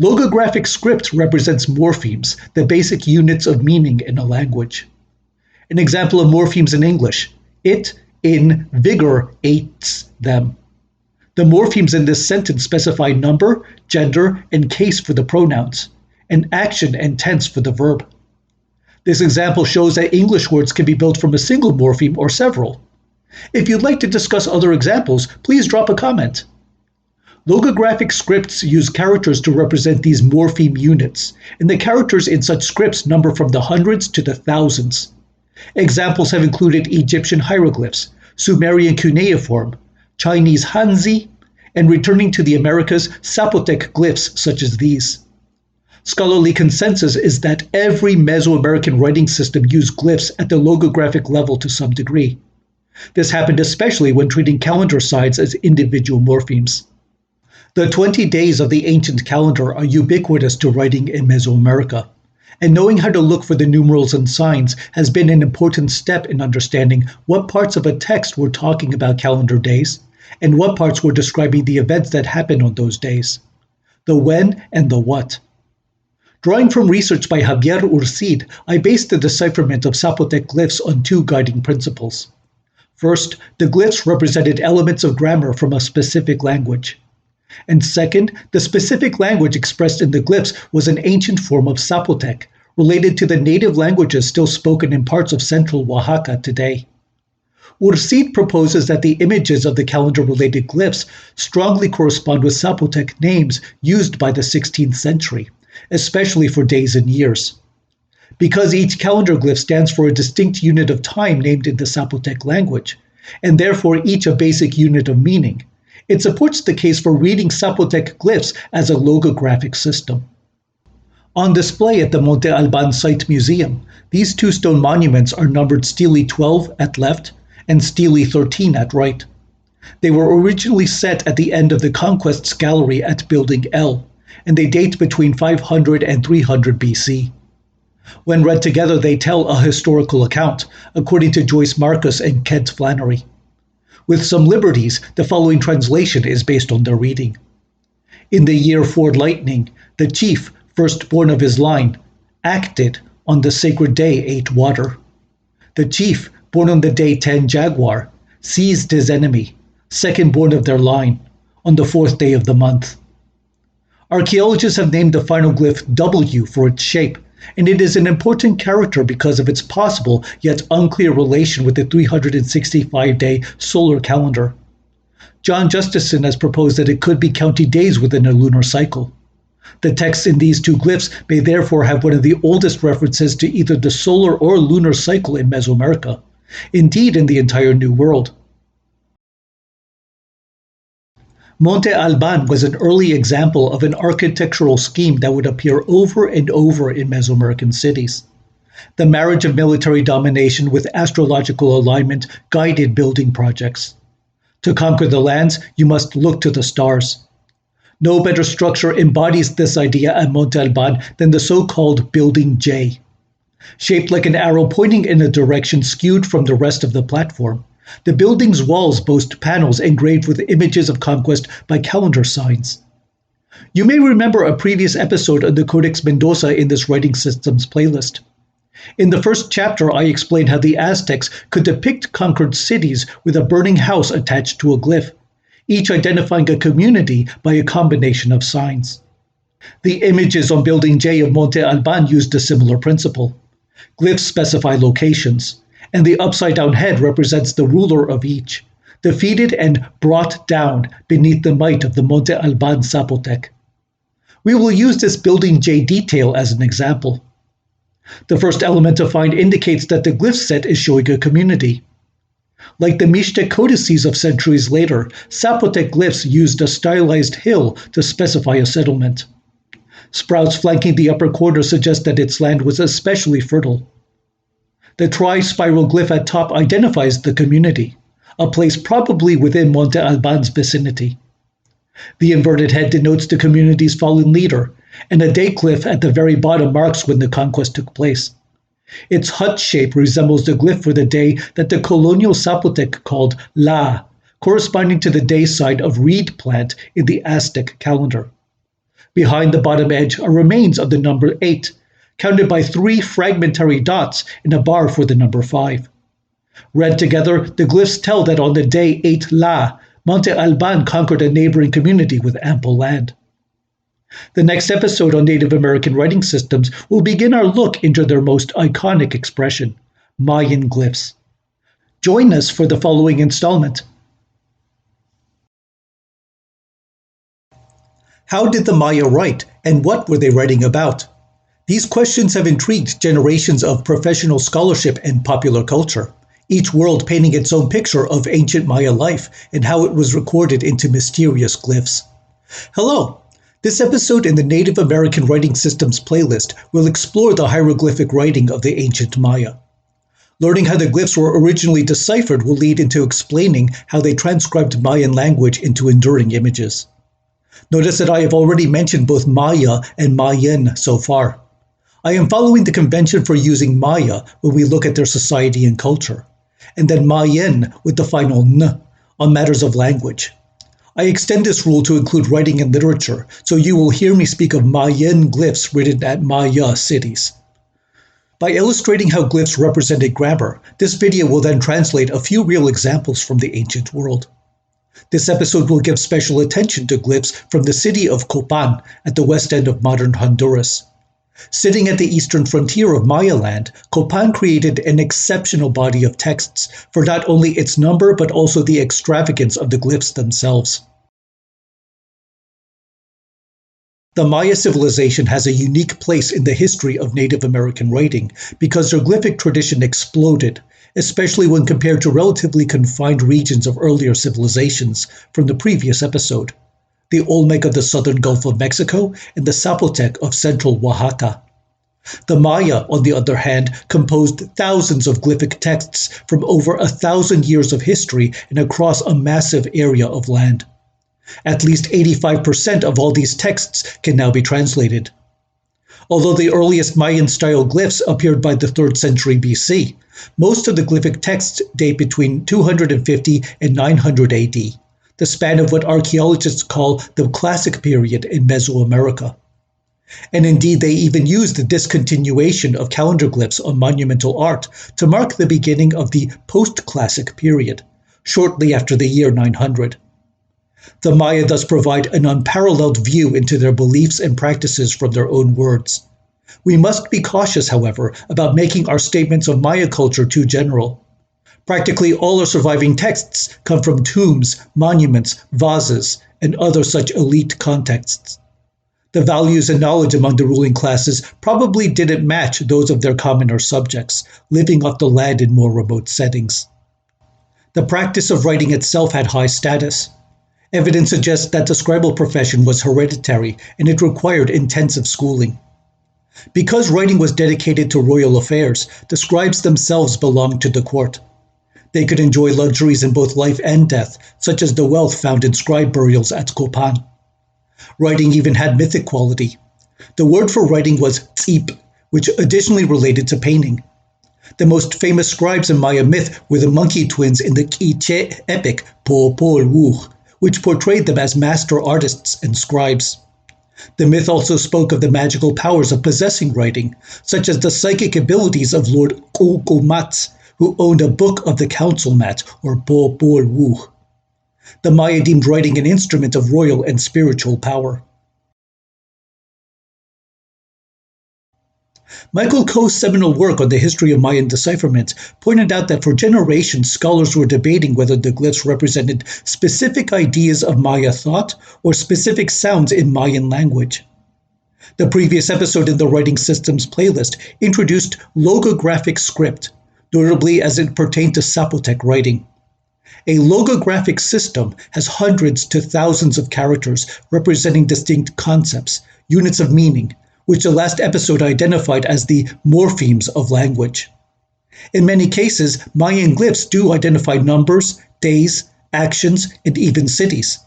Logographic script represents morphemes, the basic units of meaning in a language. An example of morphemes in English: it, in, vigor, ates them. The morphemes in this sentence specify number, gender, and case for the pronouns, and action and tense for the verb. This example shows that English words can be built from a single morpheme or several. If you'd like to discuss other examples, please drop a comment. Logographic scripts use characters to represent these morpheme units, and the characters in such scripts number from the hundreds to the thousands. Examples have included Egyptian hieroglyphs, Sumerian cuneiform, Chinese Hanzi, and returning to the Americas, Zapotec glyphs such as these. Scholarly consensus is that every Mesoamerican writing system used glyphs at the logographic level to some degree. This happened especially when treating calendar signs as individual morphemes. The 20 days of the ancient calendar are ubiquitous to writing in Mesoamerica, and knowing how to look for the numerals and signs has been an important step in understanding what parts of a text were talking about calendar days, and what parts were describing the events that happened on those days. The when and the what. Drawing from research by Javier Urcid, I based the decipherment of Zapotec glyphs on 2 guiding principles. First, the glyphs represented elements of grammar from a specific language. And second, the specific language expressed in the glyphs was an ancient form of Zapotec, related to the native languages still spoken in parts of central Oaxaca today. Urcid proposes that the images of the calendar-related glyphs strongly correspond with Zapotec names used by the 16th century, especially for days and years. Because each calendar glyph stands for a distinct unit of time named in the Zapotec language, and therefore each a basic unit of meaning, it supports the case for reading Zapotec glyphs as a logographic system. On display at the Monte Alban Site Museum, these 2 stone monuments are numbered Stele 12 at left and Stele 13 at right. They were originally set at the end of the Conquests Gallery at Building L, and they date between 500 and 300 BC. When read together, they tell a historical account, according to Joyce Marcus and Kent Flannery. With some liberties, the following translation is based on their reading. In the year 4 lightning, the chief, firstborn of his line, acted on the sacred day 8 water. The chief, born on the day 10 jaguar, seized his enemy, second born of their line, on the fourth day of the month. Archaeologists have named the final glyph W for its shape, and it is an important character because of its possible yet unclear relation with the 365-day solar calendar. John Justison has proposed that it could be counting days within a lunar cycle. The texts in these two glyphs may therefore have one of the oldest references to either the solar or lunar cycle in Mesoamerica, indeed in the entire New World. Monte Alban was an early example of an architectural scheme that would appear over and over in Mesoamerican cities. The marriage of military domination with astrological alignment guided building projects. To conquer the lands, you must look to the stars. No better structure embodies this idea at Monte Alban than the so-called Building J. Shaped like an arrow pointing in a direction skewed from the rest of the platform, the building's walls boast panels engraved with images of conquest by calendar signs. You may remember a previous episode on the Codex Mendoza in this writing systems playlist. In the first chapter, I explained how the Aztecs could depict conquered cities with a burning house attached to a glyph, each identifying a community by a combination of signs. The images on Building J of Monte Alban used a similar principle. Glyphs specify locations, and the upside-down head represents the ruler of each, defeated and brought down beneath the might of the Monte Alban Zapotec. We will use this Building J detail as an example. The first element to find indicates that the glyph set is showing a community. Like the Mixtec Codices of centuries later, Zapotec glyphs used a stylized hill to specify a settlement. Sprouts flanking the upper corner suggest that its land was especially fertile. The tri-spiral glyph at top identifies the community, a place probably within Monte Alban's vicinity. The inverted head denotes the community's fallen leader, and a date glyph at the very bottom marks when the conquest took place. Its hut shape resembles the glyph for the day that the Colonial Zapotec called La, corresponding to the day sign of reed plant in the Aztec calendar. Behind the bottom edge are remains of the number 8, counted by 3 fragmentary dots in a bar for the number 5. Read together, the glyphs tell that on the day 8 La, Monte Alban conquered a neighboring community with ample land. The next episode on Native American writing systems will begin our look into their most iconic expression, Mayan glyphs. Join us for the following installment. How did the Maya write, and what were they writing about? These questions have intrigued generations of professional scholarship and popular culture, each world painting its own picture of ancient Maya life and how it was recorded into mysterious glyphs. Hello! This episode in the Native American Writing Systems playlist will explore the hieroglyphic writing of the ancient Maya. Learning how the glyphs were originally deciphered will lead into explaining how they transcribed Mayan language into enduring images. Notice that I have already mentioned both Maya and Mayan so far. I am following the convention for using Maya when we look at their society and culture, and then Mayan with the final N on matters of language. I extend this rule to include writing and literature, so you will hear me speak of Mayan glyphs written at Maya cities. By illustrating how glyphs represented grammar, this video will then translate a few real examples from the ancient world. This episode will give special attention to glyphs from the city of Copan at the west end of modern Honduras. Sitting at the eastern frontier of Maya land, Copan created an exceptional body of texts for not only its number but also the extravagance of the glyphs themselves. The Maya civilization has a unique place in the history of Native American writing because their glyphic tradition exploded, especially when compared to relatively confined regions of earlier civilizations from the previous episode, the Olmec of the southern Gulf of Mexico and the Zapotec of central Oaxaca. The Maya, on the other hand, composed thousands of glyphic texts from over 1,000 years of history and across a massive area of land. At least 85% of all these texts can now be translated. Although the earliest Mayan-style glyphs appeared by the 3rd century BC, most of the glyphic texts date between 250 and 900 AD, the span of what archaeologists call the Classic period in Mesoamerica. And indeed, they even used the discontinuation of calendar glyphs on monumental art to mark the beginning of the Post-Classic period, shortly after the year 900. The Maya thus provide an unparalleled view into their beliefs and practices from their own words. We must be cautious, however, about making our statements of Maya culture too general. Practically all our surviving texts come from tombs, monuments, vases, and other such elite contexts. The values and knowledge among the ruling classes probably didn't match those of their commoner subjects, living off the land in more remote settings. The practice of writing itself had high status. Evidence suggests that the scribal profession was hereditary and it required intensive schooling. Because writing was dedicated to royal affairs, the scribes themselves belonged to the court. They could enjoy luxuries in both life and death, such as the wealth found in scribe burials at Copan. Writing even had mythic quality. The word for writing was tsip, which additionally related to painting. The most famous scribes in Maya myth were the monkey twins in the Quiche epic Pohl, which portrayed them as master artists and scribes. The myth also spoke of the magical powers of possessing writing, such as the psychic abilities of Lord Cummins, who owned a book of the council mat, or Pohl. The Maya deemed writing an instrument of royal and spiritual power. Michael Coe's seminal work on the history of Mayan decipherment pointed out that for generations scholars were debating whether the glyphs represented specific ideas of Maya thought or specific sounds in Mayan language. The previous episode in the Writing Systems playlist introduced logographic script, notably as it pertained to Zapotec writing. A logographic system has hundreds to thousands of characters representing distinct concepts, units of meaning, which the last episode identified as the morphemes of language. In many cases, Mayan glyphs do identify numbers, days, actions, and even cities.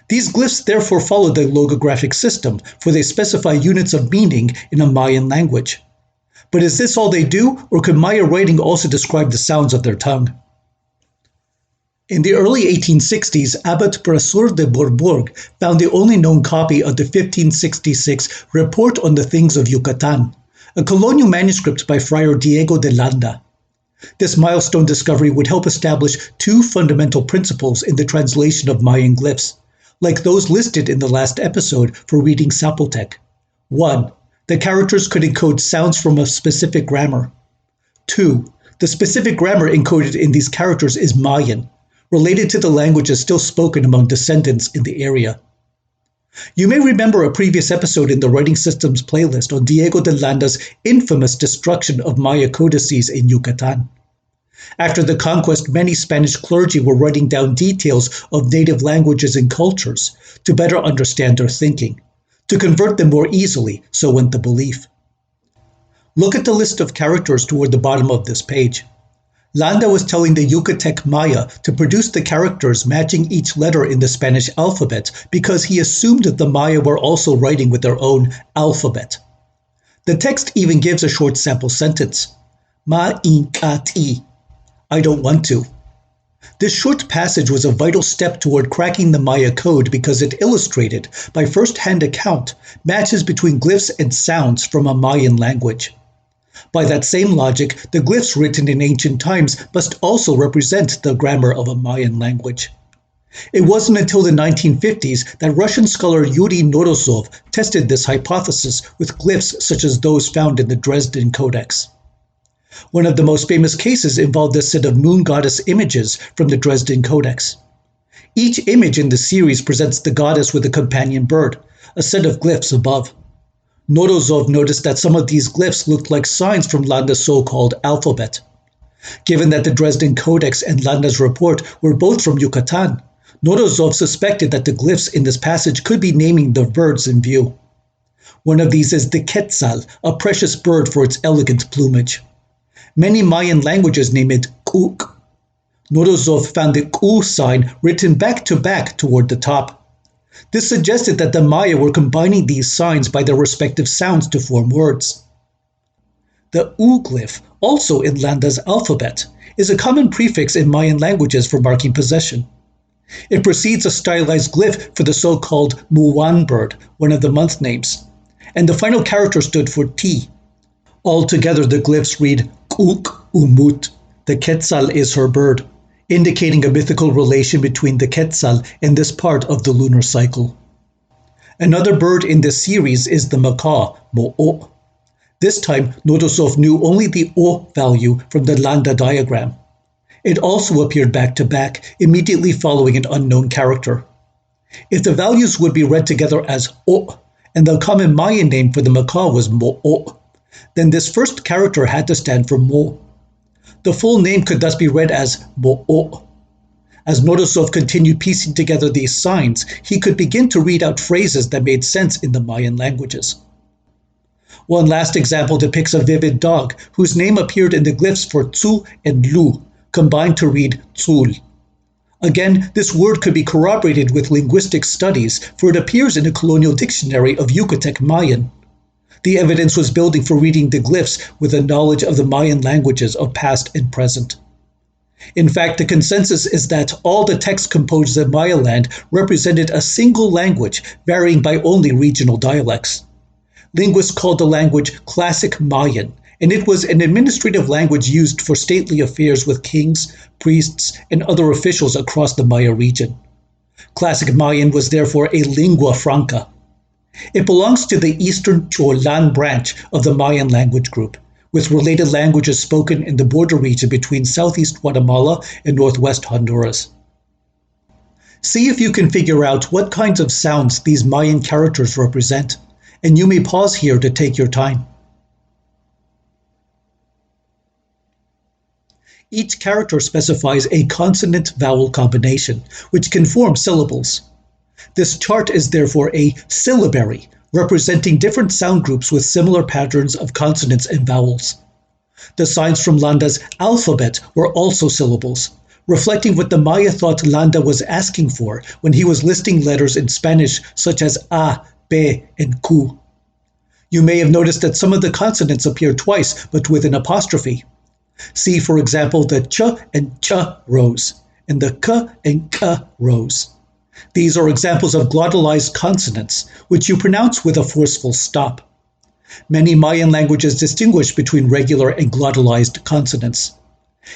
These glyphs therefore follow the logographic system, for they specify units of meaning in a Mayan language. But is this all they do, or could Maya writing also describe the sounds of their tongue? In the early 1860s, Abbot Brasseur de Bourbourg found the only known copy of the 1566 Report on the Things of Yucatan, a colonial manuscript by Friar Diego de Landa. This milestone discovery would help establish two fundamental principles in the translation of Mayan glyphs, like those listed in the last episode for reading Zapotec. 1. The characters could encode sounds from a specific grammar. 2. The specific grammar encoded in these characters is Mayan, related to the languages still spoken among descendants in the area. You may remember a previous episode in the Writing Systems playlist on Diego de Landa's infamous destruction of Maya codices in Yucatan. After the conquest, many Spanish clergy were writing down details of native languages and cultures to better understand their thinking, to convert them more easily, so went the belief. Look at the list of characters toward the bottom of this page. Landa was telling the Yucatec Maya to produce the characters matching each letter in the Spanish alphabet because he assumed that the Maya were also writing with their own alphabet. The text even gives a short sample sentence. Ma-in-ka-ti. I don't want to. This short passage was a vital step toward cracking the Maya code because it illustrated, by first-hand account, matches between glyphs and sounds from a Mayan language. By that same logic, the glyphs written in ancient times must also represent the grammar of a Mayan language. It wasn't until the 1950s that Russian scholar Yuri Norozov tested this hypothesis with glyphs such as those found in the Dresden Codex. One of the most famous cases involved a set of moon goddess images from the Dresden Codex. Each image in the series presents the goddess with a companion bird, a set of glyphs above. Norozov noticed that some of these glyphs looked like signs from Landa's so-called alphabet. Given that the Dresden Codex and Landa's report were both from Yucatan, Norozov suspected that the glyphs in this passage could be naming the birds in view. One of these is the quetzal, a precious bird for its elegant plumage. Many Mayan languages name it Kuk. Norozov found the Ku sign written back-to-back toward the top. This suggested that the Maya were combining these signs by their respective sounds to form words. The U glyph, also in Landa's alphabet, is a common prefix in Mayan languages for marking possession. It precedes a stylized glyph for the so-called Muwan bird, one of the month names, and the final character stood for T. Altogether, the glyphs read Kuk Umut, the Quetzal is her bird, indicating a mythical relation between the Quetzal and this part of the lunar cycle. Another bird in this series is the macaw, mo'o. This time, Nodosof knew only the O value from the Landa diagram. It also appeared back-to-back, immediately following an unknown character. If the values would be read together as O, and the common Mayan name for the macaw was mo'o, then this first character had to stand for Mo. The full name could thus be read as mo'o. As Nodosof continued piecing together these signs, he could begin to read out phrases that made sense in the Mayan languages. One last example depicts a vivid dog, whose name appeared in the glyphs for Tzu and Lu, combined to read Tzul. Again, this word could be corroborated with linguistic studies, for it appears in a colonial dictionary of Yucatec Mayan. The evidence was building for reading the glyphs with a knowledge of the Mayan languages of past and present. In fact, the consensus is that all the texts composed of Maya land represented a single language, varying by only regional dialects. Linguists called the language Classic Mayan, and it was an administrative language used for stately affairs with kings, priests, and other officials across the Maya region. Classic Mayan was therefore a lingua franca. It belongs to the Eastern Cholan branch of the Mayan language group, with related languages spoken in the border region between southeast Guatemala and northwest Honduras. See if you can figure out what kinds of sounds these Mayan characters represent, and you may pause here to take your time. Each character specifies a consonant-vowel combination, which can form syllables. This chart is therefore a syllabary, representing different sound groups with similar patterns of consonants and vowels. The signs from Landa's alphabet were also syllables, reflecting what the Maya thought Landa was asking for when he was listing letters in Spanish such as A, B, and Q. You may have noticed that some of the consonants appear twice, but with an apostrophe. See, for example, the ch and ch rows, and the k and k rows. These are examples of glottalized consonants, which you pronounce with a forceful stop. Many Mayan languages distinguish between regular and glottalized consonants.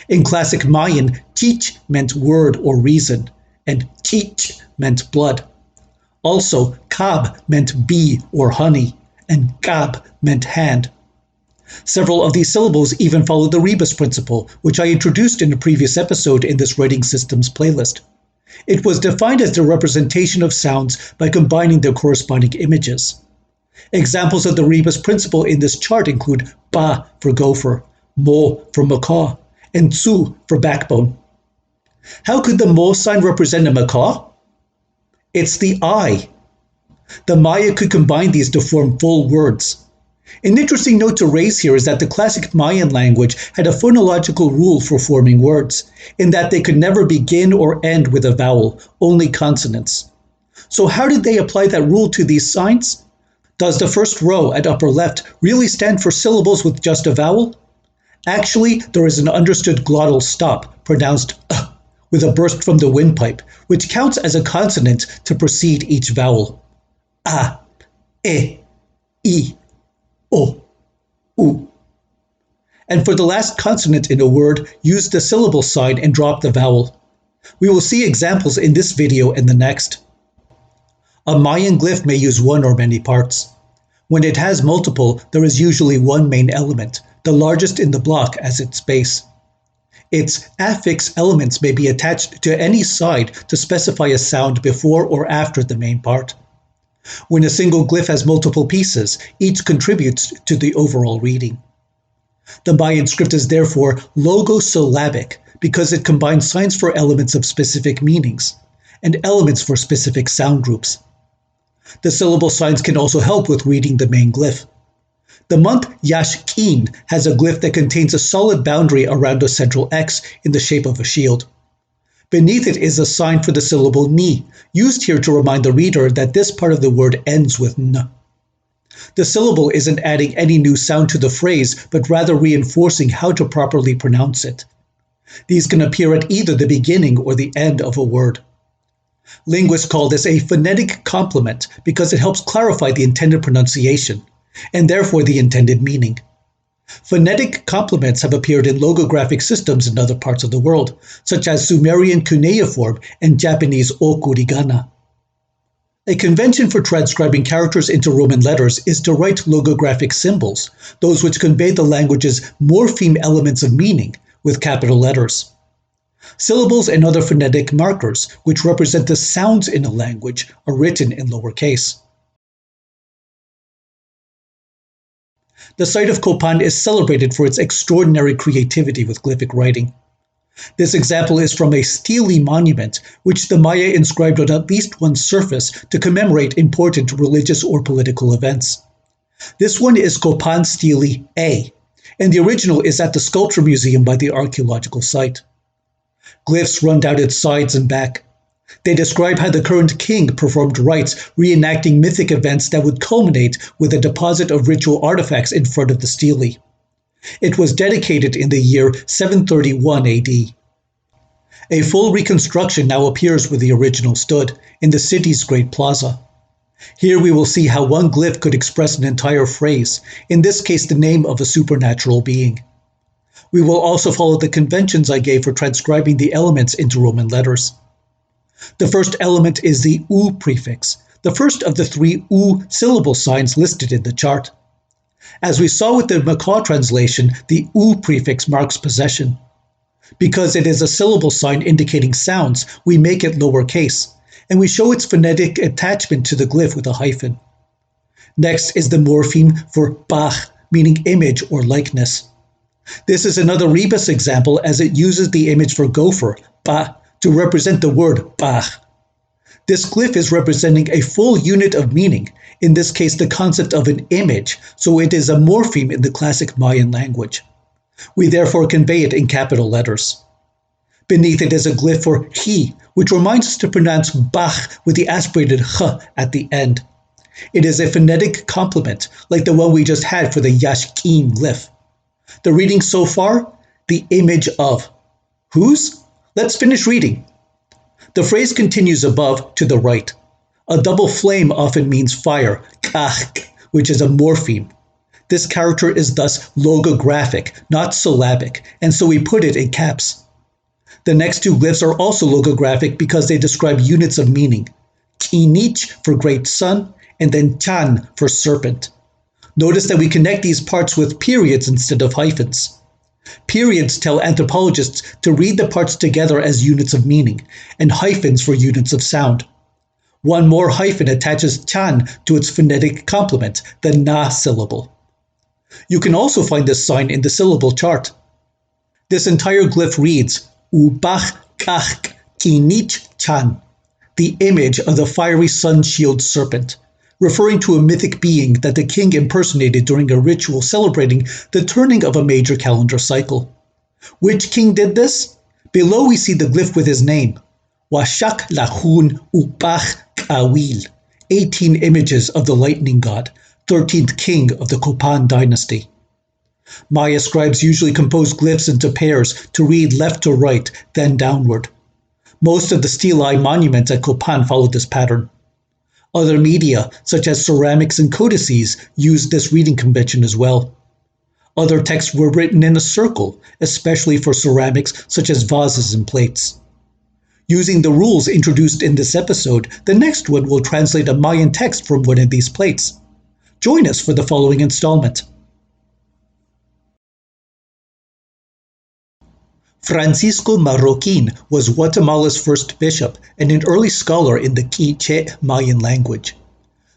In classic Mayan, teach meant word or reason, and teach meant blood. Also, kab meant bee or honey, and gab meant hand. Several of these syllables even follow the rebus principle, which I introduced in a previous episode in this writing systems playlist. It was defined as the representation of sounds by combining their corresponding images. Examples of the rebus principle in this chart include ba for gopher, mo for macaw, and tsu for backbone. How could the mo sign represent a macaw? It's the I. The Maya could combine these to form full words. An interesting note to raise here is that the classic Mayan language had a phonological rule for forming words, in that they could never begin or end with a vowel, only consonants. So how did they apply that rule to these signs? Does the first row at upper left really stand for syllables with just a vowel? Actually, there is an understood glottal stop, pronounced with a burst from the windpipe, which counts as a consonant to precede each vowel. A, E, I, O, U. And for the last consonant in a word, use the syllable sign and drop the vowel. We will see examples in this video and the next. A Mayan glyph may use one or many parts. When it has multiple, there is usually one main element, the largest in the block as its base. Its affix elements may be attached to any side to specify a sound before or after the main part. When a single glyph has multiple pieces, each contributes to the overall reading. The Mayan script is therefore logosyllabic because it combines signs for elements of specific meanings and elements for specific sound groups. The syllable signs can also help with reading the main glyph. The month Yashkin has a glyph that contains a solid boundary around a central X in the shape of a shield. Beneath it is a sign for the syllable ni, used here to remind the reader that this part of the word ends with n. The syllable isn't adding any new sound to the phrase, but rather reinforcing how to properly pronounce it. These can appear at either the beginning or the end of a word. Linguists call this a phonetic complement because it helps clarify the intended pronunciation, and therefore the intended meaning. Phonetic complements have appeared in logographic systems in other parts of the world, such as Sumerian cuneiform and Japanese okurigana. A convention for transcribing characters into Roman letters is to write logographic symbols, those which convey the language's morpheme elements of meaning, with capital letters. Syllables and other phonetic markers, which represent the sounds in a language, are written in lowercase. The site of Copan is celebrated for its extraordinary creativity with glyphic writing. This example is from a stele monument, which the Maya inscribed on at least one surface to commemorate important religious or political events. This one is Copan Stele A, and the original is at the Sculpture Museum by the archaeological site. Glyphs run down its sides and back. They describe how the current king performed rites reenacting mythic events that would culminate with a deposit of ritual artifacts in front of the stele. It was dedicated in the year 731 AD. A full reconstruction now appears where the original stood, in the city's great plaza. Here we will see how one glyph could express an entire phrase, in this case the name of a supernatural being. We will also follow the conventions I gave for transcribing the elements into Roman letters. The first element is the U prefix, the first of the three U syllable signs listed in the chart. As we saw with the Macaw translation, the U prefix marks possession. Because it is a syllable sign indicating sounds, we make it lowercase, and we show its phonetic attachment to the glyph with a hyphen. Next is the morpheme for Bach, meaning image or likeness. This is another rebus example as it uses the image for gopher, Ba, to represent the word Bach. This glyph is representing a full unit of meaning, in this case the concept of an image, so it is a morpheme in the classic Mayan language. We therefore convey it in capital letters. Beneath it is a glyph for Hi, which reminds us to pronounce Bach with the aspirated H at the end. It is a phonetic complement, like the one we just had for the Yashkin glyph. The reading so far? The image of. Whose? Let's finish reading. The phrase continues above to the right. A double flame often means fire, kach, which is a morpheme. This character is thus logographic, not syllabic, and so we put it in caps. The next two glyphs are also logographic because they describe units of meaning. Kinich for great sun, and then chan for serpent. Notice that we connect these parts with periods instead of hyphens. Periods tell anthropologists to read the parts together as units of meaning, and hyphens for units of sound. One more hyphen attaches chan to its phonetic complement, the na syllable. You can also find this sign in the syllable chart. This entire glyph reads, Ubach kach kinich chan, the image of the fiery sun-shield serpent, referring to a mythic being that the king impersonated during a ritual celebrating the turning of a major calendar cycle. Which king did this? Below we see the glyph with his name, Washak Lahun Ubach Kawil, 18 images of the lightning god, 13th king of the Copan dynasty. Maya scribes usually compose glyphs into pairs to read left to right, then downward. Most of the stelae monuments at Copan follow this pattern. Other media, such as ceramics and codices, use this reading convention as well. Other texts were written in a circle, especially for ceramics such as vases and plates. Using the rules introduced in this episode, the next one will translate a Mayan text from one of these plates. Join us for the following installment. Francisco Marroquin was Guatemala's first bishop and an early scholar in the Quiche Mayan language.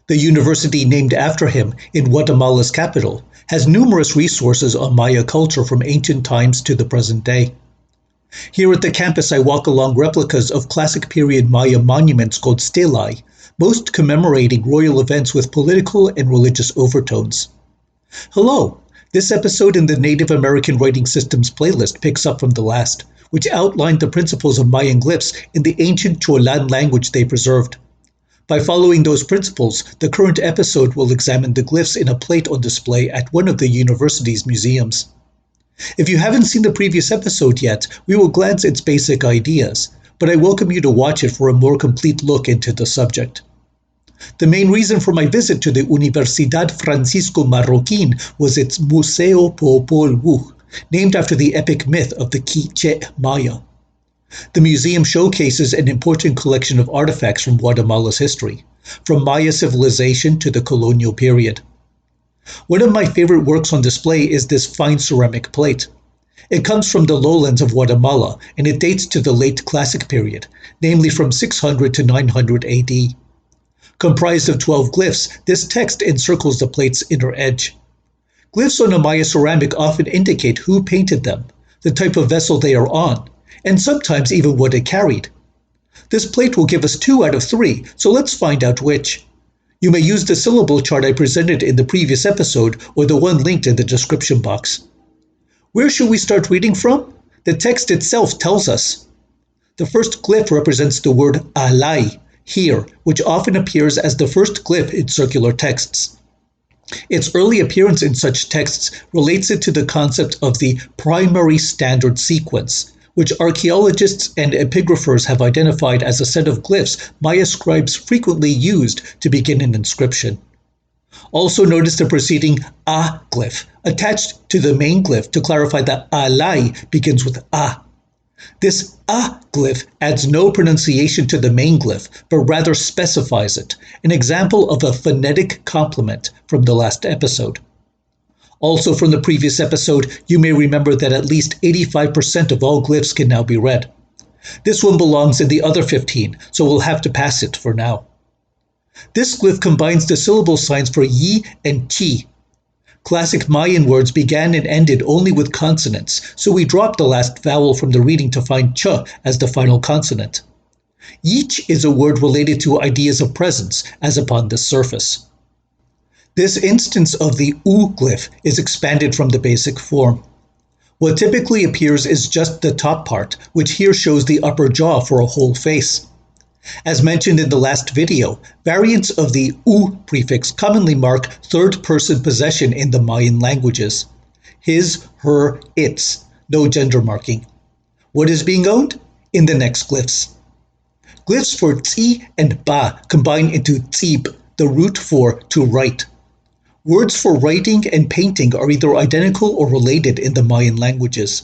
The university named after him in Guatemala's capital has numerous resources on Maya culture from ancient times to the present day. Here at the campus I walk along replicas of classic period Maya monuments called stelae, most commemorating royal events with political and religious overtones. Hello! This episode in the Native American Writing Systems playlist picks up from the last, which outlined the principles of Mayan glyphs in the ancient Cholan language they preserved. By following those principles, the current episode will examine the glyphs in a plate on display at one of the university's museums. If you haven't seen the previous episode yet, we will glance at its basic ideas, but I welcome you to watch it for a more complete look into the subject. The main reason for my visit to the Universidad Francisco Marroquín was its Museo Pohl, named after the epic myth of the Quiché Maya. The museum showcases an important collection of artifacts from Guatemala's history, from Maya civilization to the colonial period. One of my favorite works on display is this fine ceramic plate. It comes from the lowlands of Guatemala, and it dates to the late Classic period, namely from 600 to 900 AD. Comprised of 12 glyphs, this text encircles the plate's inner edge. Glyphs on a Maya ceramic often indicate who painted them, the type of vessel they are on, and sometimes even what it carried. This plate will give us 2 out of 3, so let's find out which. You may use the syllable chart I presented in the previous episode or the one linked in the description box. Where should we start reading from? The text itself tells us. The first glyph represents the word alay, here, which often appears as the first glyph in circular texts. Its early appearance in such texts relates it to the concept of the primary standard sequence, which archaeologists and epigraphers have identified as a set of glyphs Maya scribes frequently used to begin an inscription. Also notice the preceding a glyph attached to the main glyph to clarify that alay begins with a. This a glyph adds no pronunciation to the main glyph, but rather specifies it, an example of a phonetic complement from the last episode. Also from the previous episode, you may remember that at least 85% of all glyphs can now be read. This one belongs in the other 15, so we'll have to pass it for now. This glyph combines the syllable signs for yi and chi. Classic Mayan words began and ended only with consonants, so we dropped the last vowel from the reading to find ch as the final consonant. Yich is a word related to ideas of presence, as upon this surface. This instance of the u glyph is expanded from the basic form. What typically appears is just the top part, which here shows the upper jaw for a whole face. As mentioned in the last video, variants of the u prefix commonly mark third-person possession in the Mayan languages. His, her, its, no gender marking. What is being owned? In the next glyphs. Glyphs for tsi and ba combine into tsib, the root for to write. Words for writing and painting are either identical or related in the Mayan languages.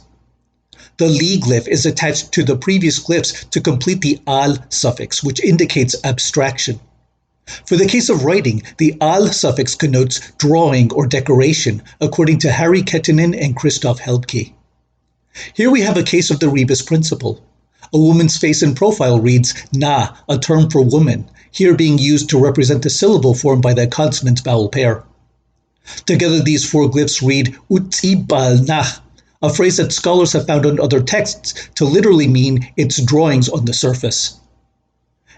The li glyph is attached to the previous glyphs to complete the al suffix, which indicates abstraction. For the case of writing, the al suffix connotes drawing or decoration, according to Harry Kettinen and Christoph Helbke. Here we have a case of the rebus principle. A woman's face in profile reads na, a term for woman, here being used to represent the syllable formed by the consonant-vowel pair. Together these 4 glyphs read utsibal-nah, a phrase that scholars have found on other texts to literally mean its drawings on the surface.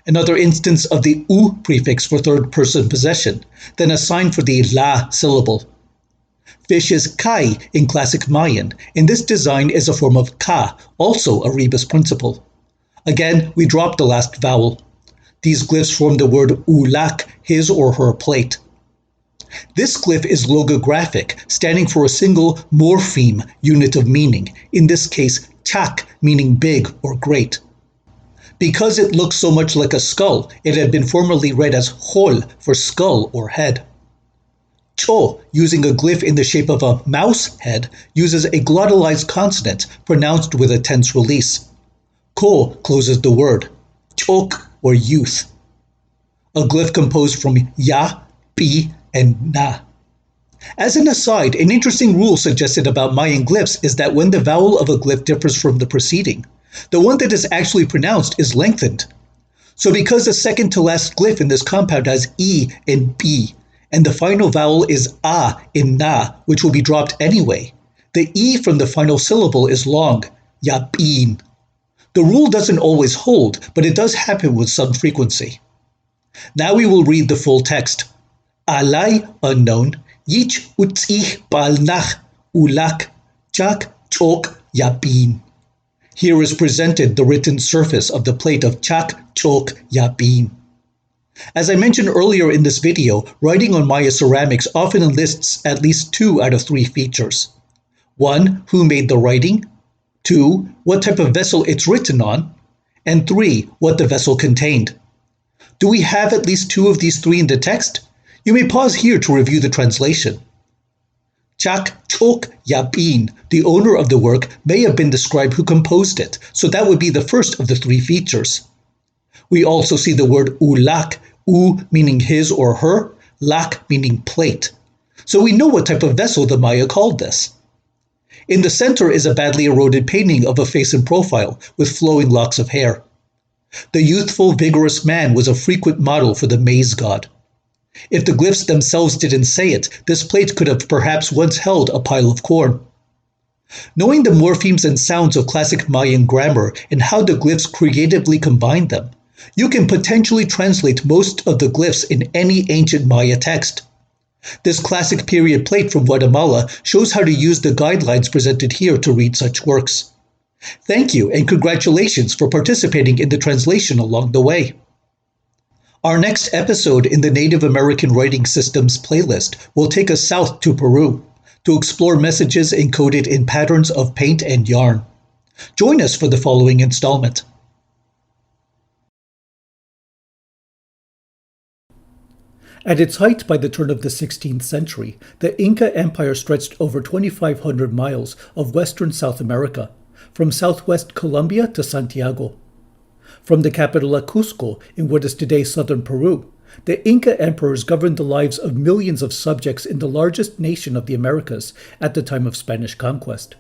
Another instance of the u prefix for third-person possession, then a sign for the la syllable. Fish is kai in Classic Mayan, and this design is a form of ka, also a rebus principle. Again, we drop the last vowel. These glyphs form the word ulak, his or her plate. This glyph is logographic, standing for a single morpheme unit of meaning, in this case chak, meaning big or great. Because it looks so much like a skull, it had been formerly read as hol for skull or head. Cho, using a glyph in the shape of a mouse head, uses a glottalized consonant pronounced with a tense release. Ko closes the word. Chok, or youth. A glyph composed from ya, pi, and na. As an aside, an interesting rule suggested about Mayan glyphs is that when the vowel of a glyph differs from the preceding, the one that is actually pronounced is lengthened. So because the second to last glyph in this compound has e and b, and the final vowel is a in na, which will be dropped anyway, the e from the final syllable is long, yapin. The rule doesn't always hold, but it does happen with some frequency. Now we will read the full text. Alay, unknown, yich utzich balnach, ulak, chak, chok, yapin. Here is presented the written surface of the plate of Chak, Chok, Yapin. As I mentioned earlier in this video, writing on Maya ceramics often enlists at least 2 out of 3 features. 1. Who made the writing? 2. What type of vessel it's written on? And 3. What the vessel contained. Do we have at least 2 of these 3 in the text? You may pause here to review the translation. Chak Yabin, the owner of the work, may have been the scribe who composed it, so that would be the first of the 3 features. We also see the word ulak, u meaning his or her, lak meaning plate. So we know what type of vessel the Maya called this. In the center is a badly eroded painting of a face and profile with flowing locks of hair. The youthful, vigorous man was a frequent model for the maize god. If the glyphs themselves didn't say it, this plate could have perhaps once held a pile of corn. Knowing the morphemes and sounds of classic Mayan grammar and how the glyphs creatively combined them, you can potentially translate most of the glyphs in any ancient Maya text. This classic period plate from Guatemala shows how to use the guidelines presented here to read such works. Thank you and congratulations for participating in the translation along the way. Our next episode in the Native American Writing Systems playlist will take us south to Peru to explore messages encoded in patterns of paint and yarn. Join us for the following installment. At its height by the turn of the 16th century, the Inca Empire stretched over 2,500 miles of western South America, from southwest Colombia to Santiago. From the capital Cusco in what is today southern Peru, the Inca emperors governed the lives of millions of subjects in the largest nation of the Americas at the time of Spanish conquest.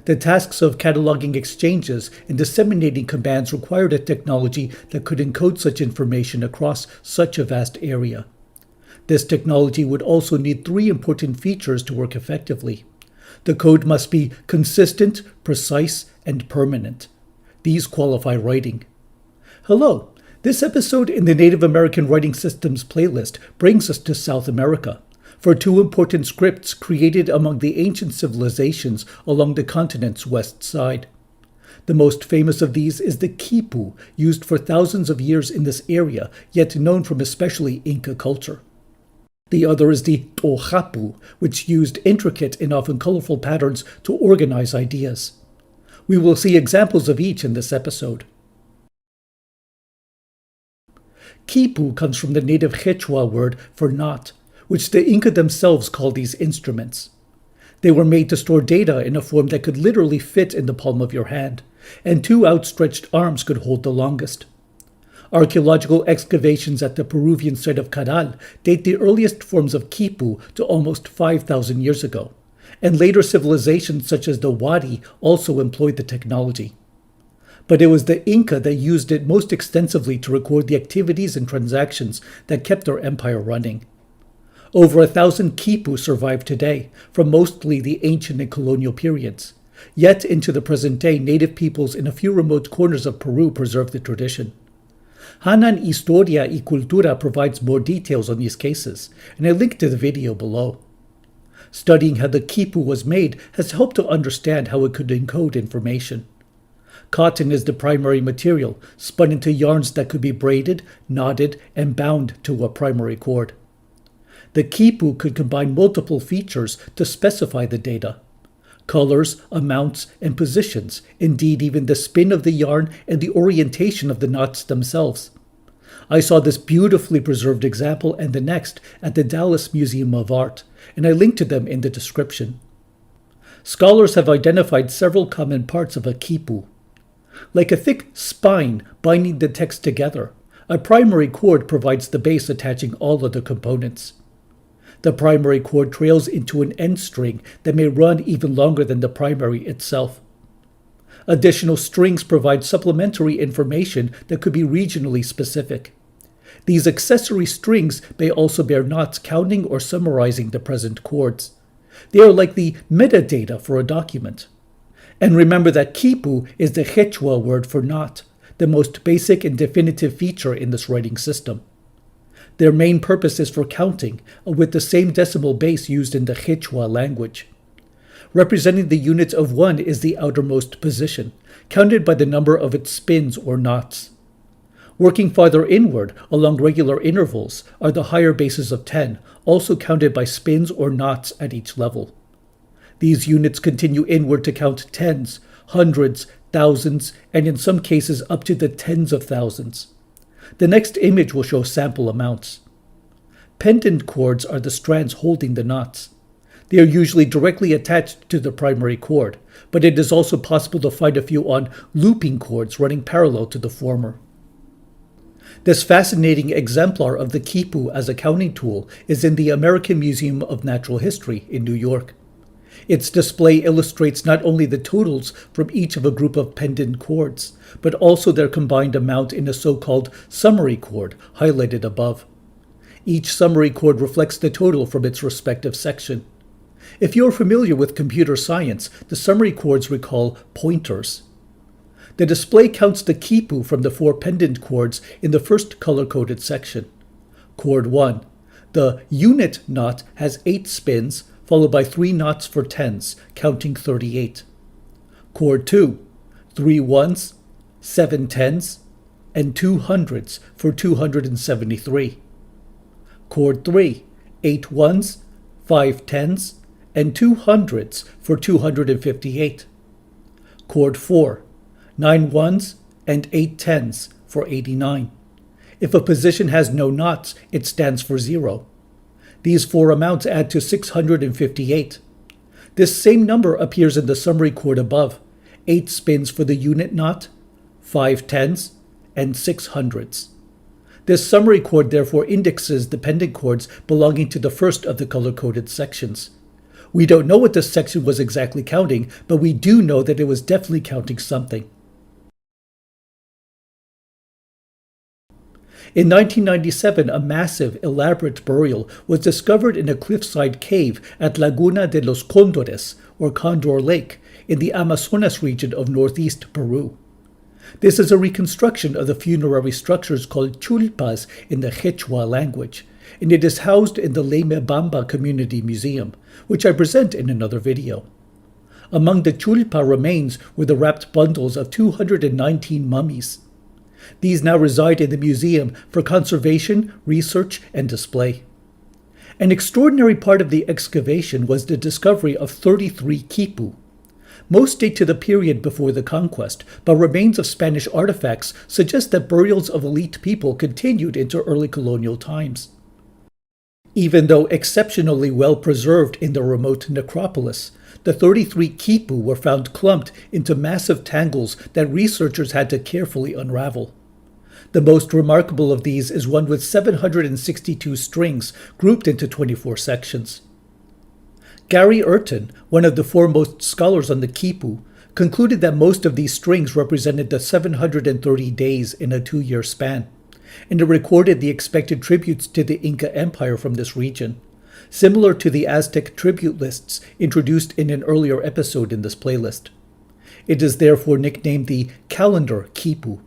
The tasks of cataloging exchanges and disseminating commands required a technology that could encode such information across such a vast area. This technology would also need 3 important features to work effectively. The code must be consistent, precise, and permanent. These qualify writing. Hello, this episode in the Native American Writing Systems playlist brings us to South America for 2 important scripts created among the ancient civilizations along the continent's west side. The most famous of these is the Khipu, used for thousands of years in this area, yet known from especially Inca culture. The other is the Tohapu, which used intricate and often colorful patterns to organize ideas. We will see examples of each in this episode. Khipu comes from the native Quechua word for knot, which the Inca themselves called these instruments. They were made to store data in a form that could literally fit in the palm of your hand, and 2 outstretched arms could hold the longest. Archaeological excavations at the Peruvian site of Caral date the earliest forms of Khipu to almost 5,000 years ago, and later civilizations such as the Wadi also employed the technology. But it was the Inca that used it most extensively to record the activities and transactions that kept their empire running. Over 1,000 Khipu survive today, from mostly the ancient and colonial periods. Yet into the present day, native peoples in a few remote corners of Peru preserve the tradition. Hanan Historia y Cultura provides more details on these cases, and I link to the video below. Studying how the Khipu was made has helped to understand how it could encode information. Cotton is the primary material, spun into yarns that could be braided, knotted, and bound to a primary cord. The Khipu could combine multiple features to specify the data. Colors, amounts, and positions, indeed even the spin of the yarn and the orientation of the knots themselves. I saw this beautifully preserved example and the next at the Dallas Museum of Art, and I linked to them in the description. Scholars have identified several common parts of a Khipu. Like a thick spine binding the text together, a primary cord provides the base attaching all other components. The primary cord trails into an end string that may run even longer than the primary itself. Additional strings provide supplementary information that could be regionally specific. These accessory strings may also bear knots counting or summarizing the present chords. They are like the metadata for a document. And remember that Khipu is the Quechua word for knot, the most basic and definitive feature in this writing system. Their main purpose is for counting, with the same decimal base used in the Quechua language. Representing the units of 1 is the outermost position, counted by the number of its spins or knots. Working farther inward, along regular intervals, are the higher bases of 10, also counted by spins or knots at each level. These units continue inward to count tens, hundreds, thousands, and in some cases up to the tens of thousands. The next image will show sample amounts. Pendant cords are the strands holding the knots. They are usually directly attached to the primary cord, but it is also possible to find a few on looping cords running parallel to the former. This fascinating exemplar of the Khipu as a counting tool is in the American Museum of Natural History in New York. Its display illustrates not only the totals from each of a group of pendant cords, but also their combined amount in a so-called summary cord, highlighted above. Each summary cord reflects the total from its respective section. If you're familiar with computer science, the summary cords recall pointers. The display counts the Khipu from the 4 pendant cords in the first color-coded section. Cord 1. The unit knot has 8 spins, followed by 3 knots for tens, counting 38. Cord 2. 3 ones, 7 tens, and 2 hundreds for 273. Cord 3. 8 ones, 5 tens, and 2 hundreds for 258. Cord 4. 9 ones and 8 tens for 89. If a position has no knots, it stands for 0. These 4 amounts add to 658. This same number appears in the summary cord above: 8 spins for the unit knot, 5 tens, and 6 hundreds. This summary cord therefore indexes the pendant cords belonging to the first of the color-coded sections. We don't know what this section was exactly counting, but we do know that it was definitely counting something. In 1997, a massive, elaborate burial was discovered in a cliffside cave at Laguna de los Condores, or Condor Lake, in the Amazonas region of northeast Peru. This is a reconstruction of the funerary structures called chulpas in the Quechua language, and it is housed in the Lemebamba Community Museum, which I present in another video. Among the chulpa remains were the wrapped bundles of 219 mummies. These now reside in the museum for conservation, research, and display. An extraordinary part of the excavation was the discovery of 33 Khipu. Most date to the period before the conquest, but remains of Spanish artifacts suggest that burials of elite people continued into early colonial times. Even though exceptionally well preserved in the remote necropolis, the 33 Khipu were found clumped into massive tangles that researchers had to carefully unravel. The most remarkable of these is one with 762 strings grouped into 24 sections. Gary Urton, one of the foremost scholars on the Khipu, concluded that most of these strings represented the 730 days in a 2-year span, and it recorded the expected tributes to the Inca Empire from this region, similar to the Aztec tribute lists introduced in an earlier episode in this playlist. It is therefore nicknamed the Calendar Khipu.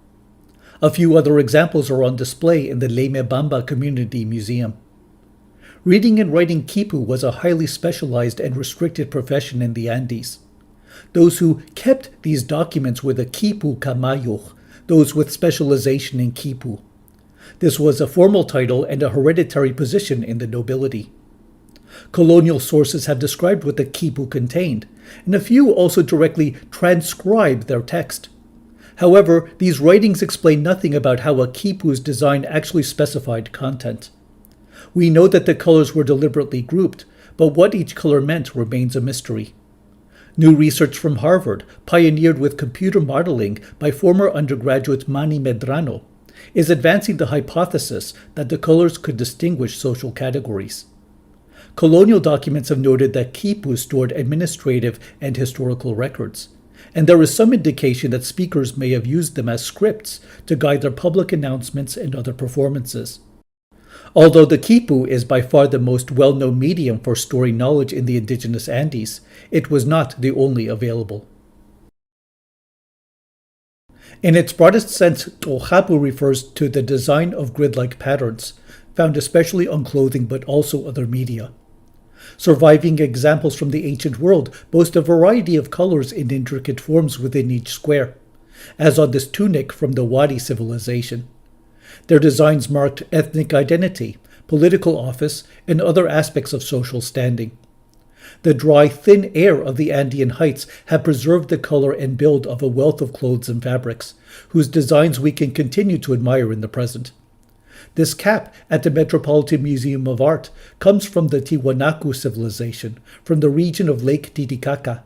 A few other examples are on display in the Lemebamba Community Museum. Reading and writing Khipu was a highly specialized and restricted profession in the Andes. Those who kept these documents were the Khipu Kamayuj, those with specialization in Khipu. This was a formal title and a hereditary position in the nobility. Colonial sources have described what the Khipu contained, and a few also directly transcribe their text. However, these writings explain nothing about how a Khipu's design actually specified content. We know that the colors were deliberately grouped, but what each color meant remains a mystery. New research from Harvard, pioneered with computer modeling by former undergraduate Manny Medrano, is advancing the hypothesis that the colors could distinguish social categories. Colonial documents have noted that Khipu stored administrative and historical records, and there is some indication that speakers may have used them as scripts to guide their public announcements and other performances. Although the Khipu is by far the most well-known medium for storing knowledge in the indigenous Andes, it was not the only available. In its broadest sense, Tohapu refers to the design of grid-like patterns, found especially on clothing but also other media. Surviving examples from the ancient world boast a variety of colors in intricate forms within each square, as on this tunic from the Wadi civilization. Their designs marked ethnic identity, political office, and other aspects of social standing. The dry, thin air of the Andean heights have preserved the color and build of a wealth of clothes and fabrics, whose designs we can continue to admire in the present. This cap at the Metropolitan Museum of Art comes from the Tiwanaku civilization, from the region of Lake Titicaca.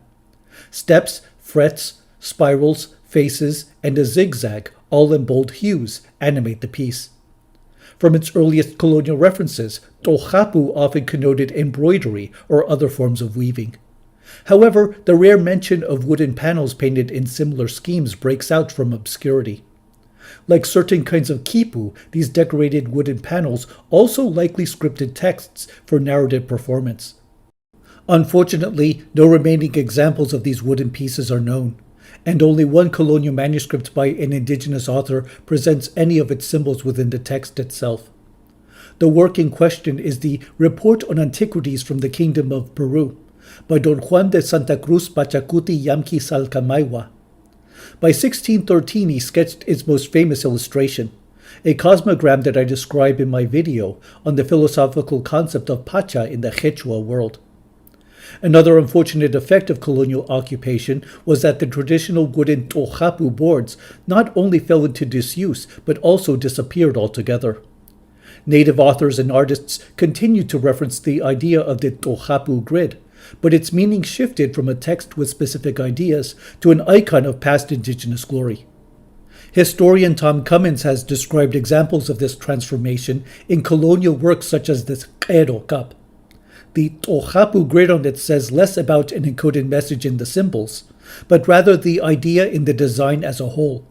Steps, frets, spirals, faces, and a zigzag, all in bold hues, animate the piece. From its earliest colonial references, tohapu often connoted embroidery or other forms of weaving. However, the rare mention of wooden panels painted in similar schemes breaks out from obscurity. Like certain kinds of khipu, these decorated wooden panels also likely scripted texts for narrative performance. Unfortunately, no remaining examples of these wooden pieces are known, and only one colonial manuscript by an indigenous author presents any of its symbols within the text itself. The work in question is the Report on Antiquities from the Kingdom of Peru by Don Juan de Santa Cruz Pachacuti Yamqui Salcamaywa. By 1613 he sketched its most famous illustration, a cosmogram that I describe in my video on the philosophical concept of Pacha in the Quechua world. Another unfortunate effect of colonial occupation was that the traditional wooden tohapu boards not only fell into disuse, but also disappeared altogether. Native authors and artists continued to reference the idea of the tohapu grid, but its meaning shifted from a text with specific ideas to an icon of past indigenous glory. Historian Tom Cummins has described examples of this transformation in colonial works such as the Q'ero cup. The tohapu grid on it says less about an encoded message in the symbols, but rather the idea in the design as a whole,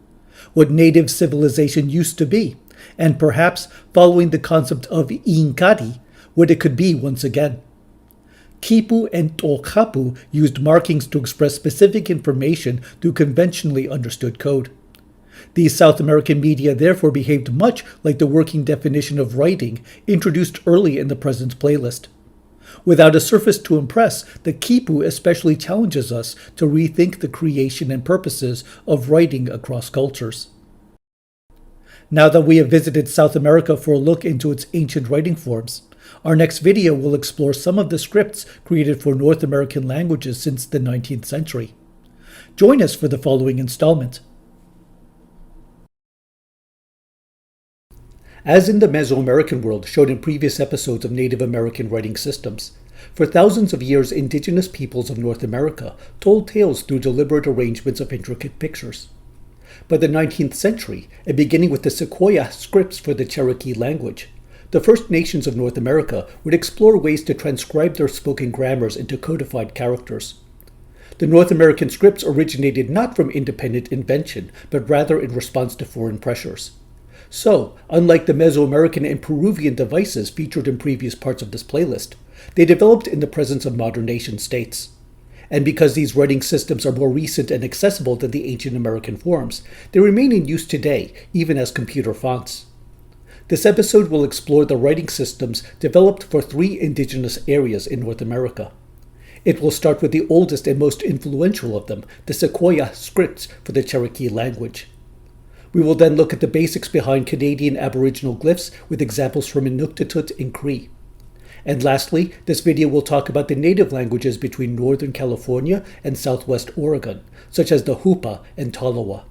what native civilization used to be, and perhaps following the concept of Incadi, what it could be once again. Khipu and tohapu used markings to express specific information through conventionally understood code. These South American media therefore behaved much like the working definition of writing introduced early in the present playlist. Without a surface to impress, the Khipu especially challenges us to rethink the creation and purposes of writing across cultures. Now that we have visited South America for a look into its ancient writing forms, our next video will explore some of the scripts created for North American languages since the 19th century. Join us for the following installment. As in the Mesoamerican world shown in previous episodes of Native American writing systems, for thousands of years indigenous peoples of North America told tales through deliberate arrangements of intricate pictures. By the 19th century, and beginning with the Sequoia scripts for the Cherokee language, the First Nations of North America would explore ways to transcribe their spoken grammars into codified characters. The North American scripts originated not from independent invention, but rather in response to foreign pressures. So, unlike the Mesoamerican and Peruvian devices featured in previous parts of this playlist, they developed in the presence of modern nation-states. And because these writing systems are more recent and accessible than the ancient American forms, they remain in use today, even as computer fonts. This episode will explore the writing systems developed for 3 indigenous areas in North America. It will start with the oldest and most influential of them, the Sequoia scripts for the Cherokee language. We will then look at the basics behind Canadian Aboriginal glyphs with examples from Inuktitut and Cree. And lastly, this video will talk about the native languages between Northern California and Southwest Oregon, such as the Hupa and Tolowa.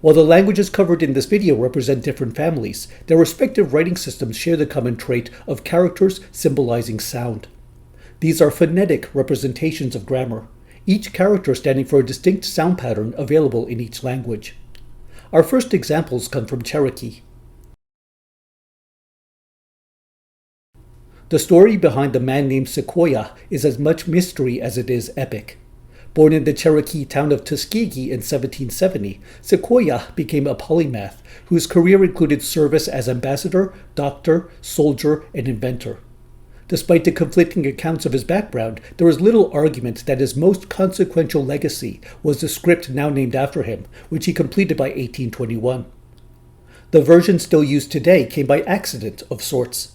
While the languages covered in this video represent different families, their respective writing systems share the common trait of characters symbolizing sound. These are phonetic representations of grammar, each character standing for a distinct sound pattern available in each language. Our first examples come from Cherokee. The story behind the man named Sequoia is as much mystery as it is epic. Born in the Cherokee town of Tuskegee in 1770, Sequoia became a polymath whose career included service as ambassador, doctor, soldier, and inventor. Despite the conflicting accounts of his background, there is little argument that his most consequential legacy was the script now named after him, which he completed by 1821. The version still used today came by accident of sorts.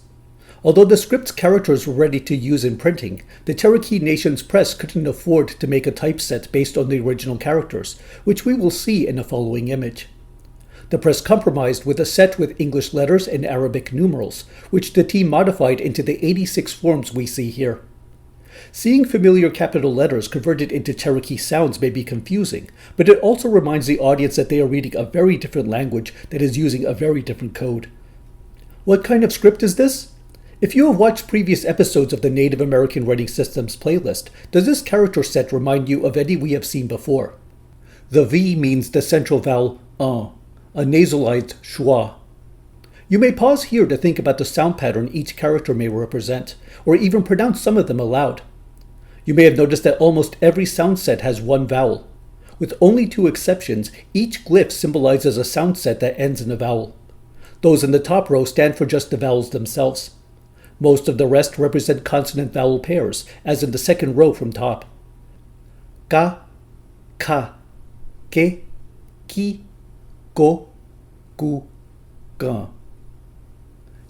Although the script's characters were ready to use in printing, the Cherokee Nation's press couldn't afford to make a typeset based on the original characters, which we will see in the following image. The press compromised with a set with English letters and Arabic numerals, which the team modified into the 86 forms we see here. Seeing familiar capital letters converted into Cherokee sounds may be confusing, but it also reminds the audience that they are reading a very different language that is using a very different code. What kind of script is this? If you have watched previous episodes of the Native American Writing Systems playlist, does this character set remind you of any we have seen before? The V means the central vowel a nasalized schwa. You may pause here to think about the sound pattern each character may represent, or even pronounce some of them aloud. You may have noticed that almost every sound set has one vowel. With only two exceptions, each glyph symbolizes a sound set that ends in a vowel. Those in the top row stand for just the vowels themselves. Most of the rest represent consonant-vowel pairs, as in the second row from top. Ka, ka, ke, ki, ko, gu, ga.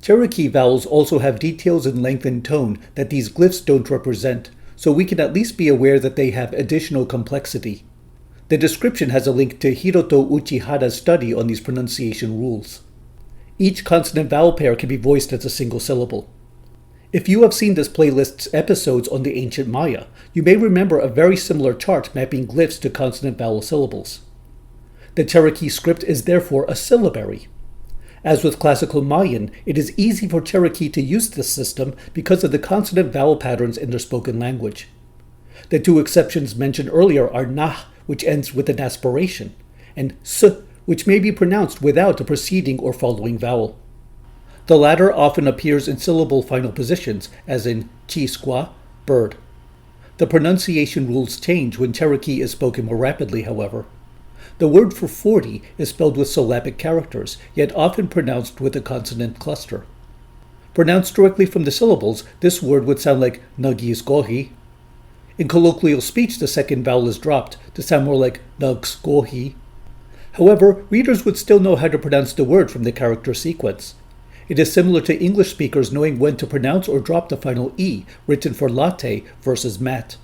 Cherokee vowels also have details in length and tone that these glyphs don't represent, so we can at least be aware that they have additional complexity. The description has a link to Hiroto Uchihara's study on these pronunciation rules. Each consonant-vowel pair can be voiced as a single syllable. If you have seen this playlist's episodes on the ancient Maya, you may remember a very similar chart mapping glyphs to consonant-vowel syllables. The Cherokee script is therefore a syllabary. As with classical Mayan, it is easy for Cherokee to use this system because of the consonant-vowel patterns in their spoken language. The two exceptions mentioned earlier are nah, which ends with an aspiration, and s, which may be pronounced without a preceding or following vowel. The latter often appears in syllable final positions, as in chisqua, bird. The pronunciation rules change when Cherokee is spoken more rapidly, however. The word for 40 is spelled with syllabic characters, yet often pronounced with a consonant cluster. Pronounced directly from the syllables, this word would sound like nagisgohi. In colloquial speech, the second vowel is dropped to sound more like nagsgohi. However, readers would still know how to pronounce the word from the character sequence. It is similar to English speakers knowing when to pronounce or drop the final E, written for latte versus mat.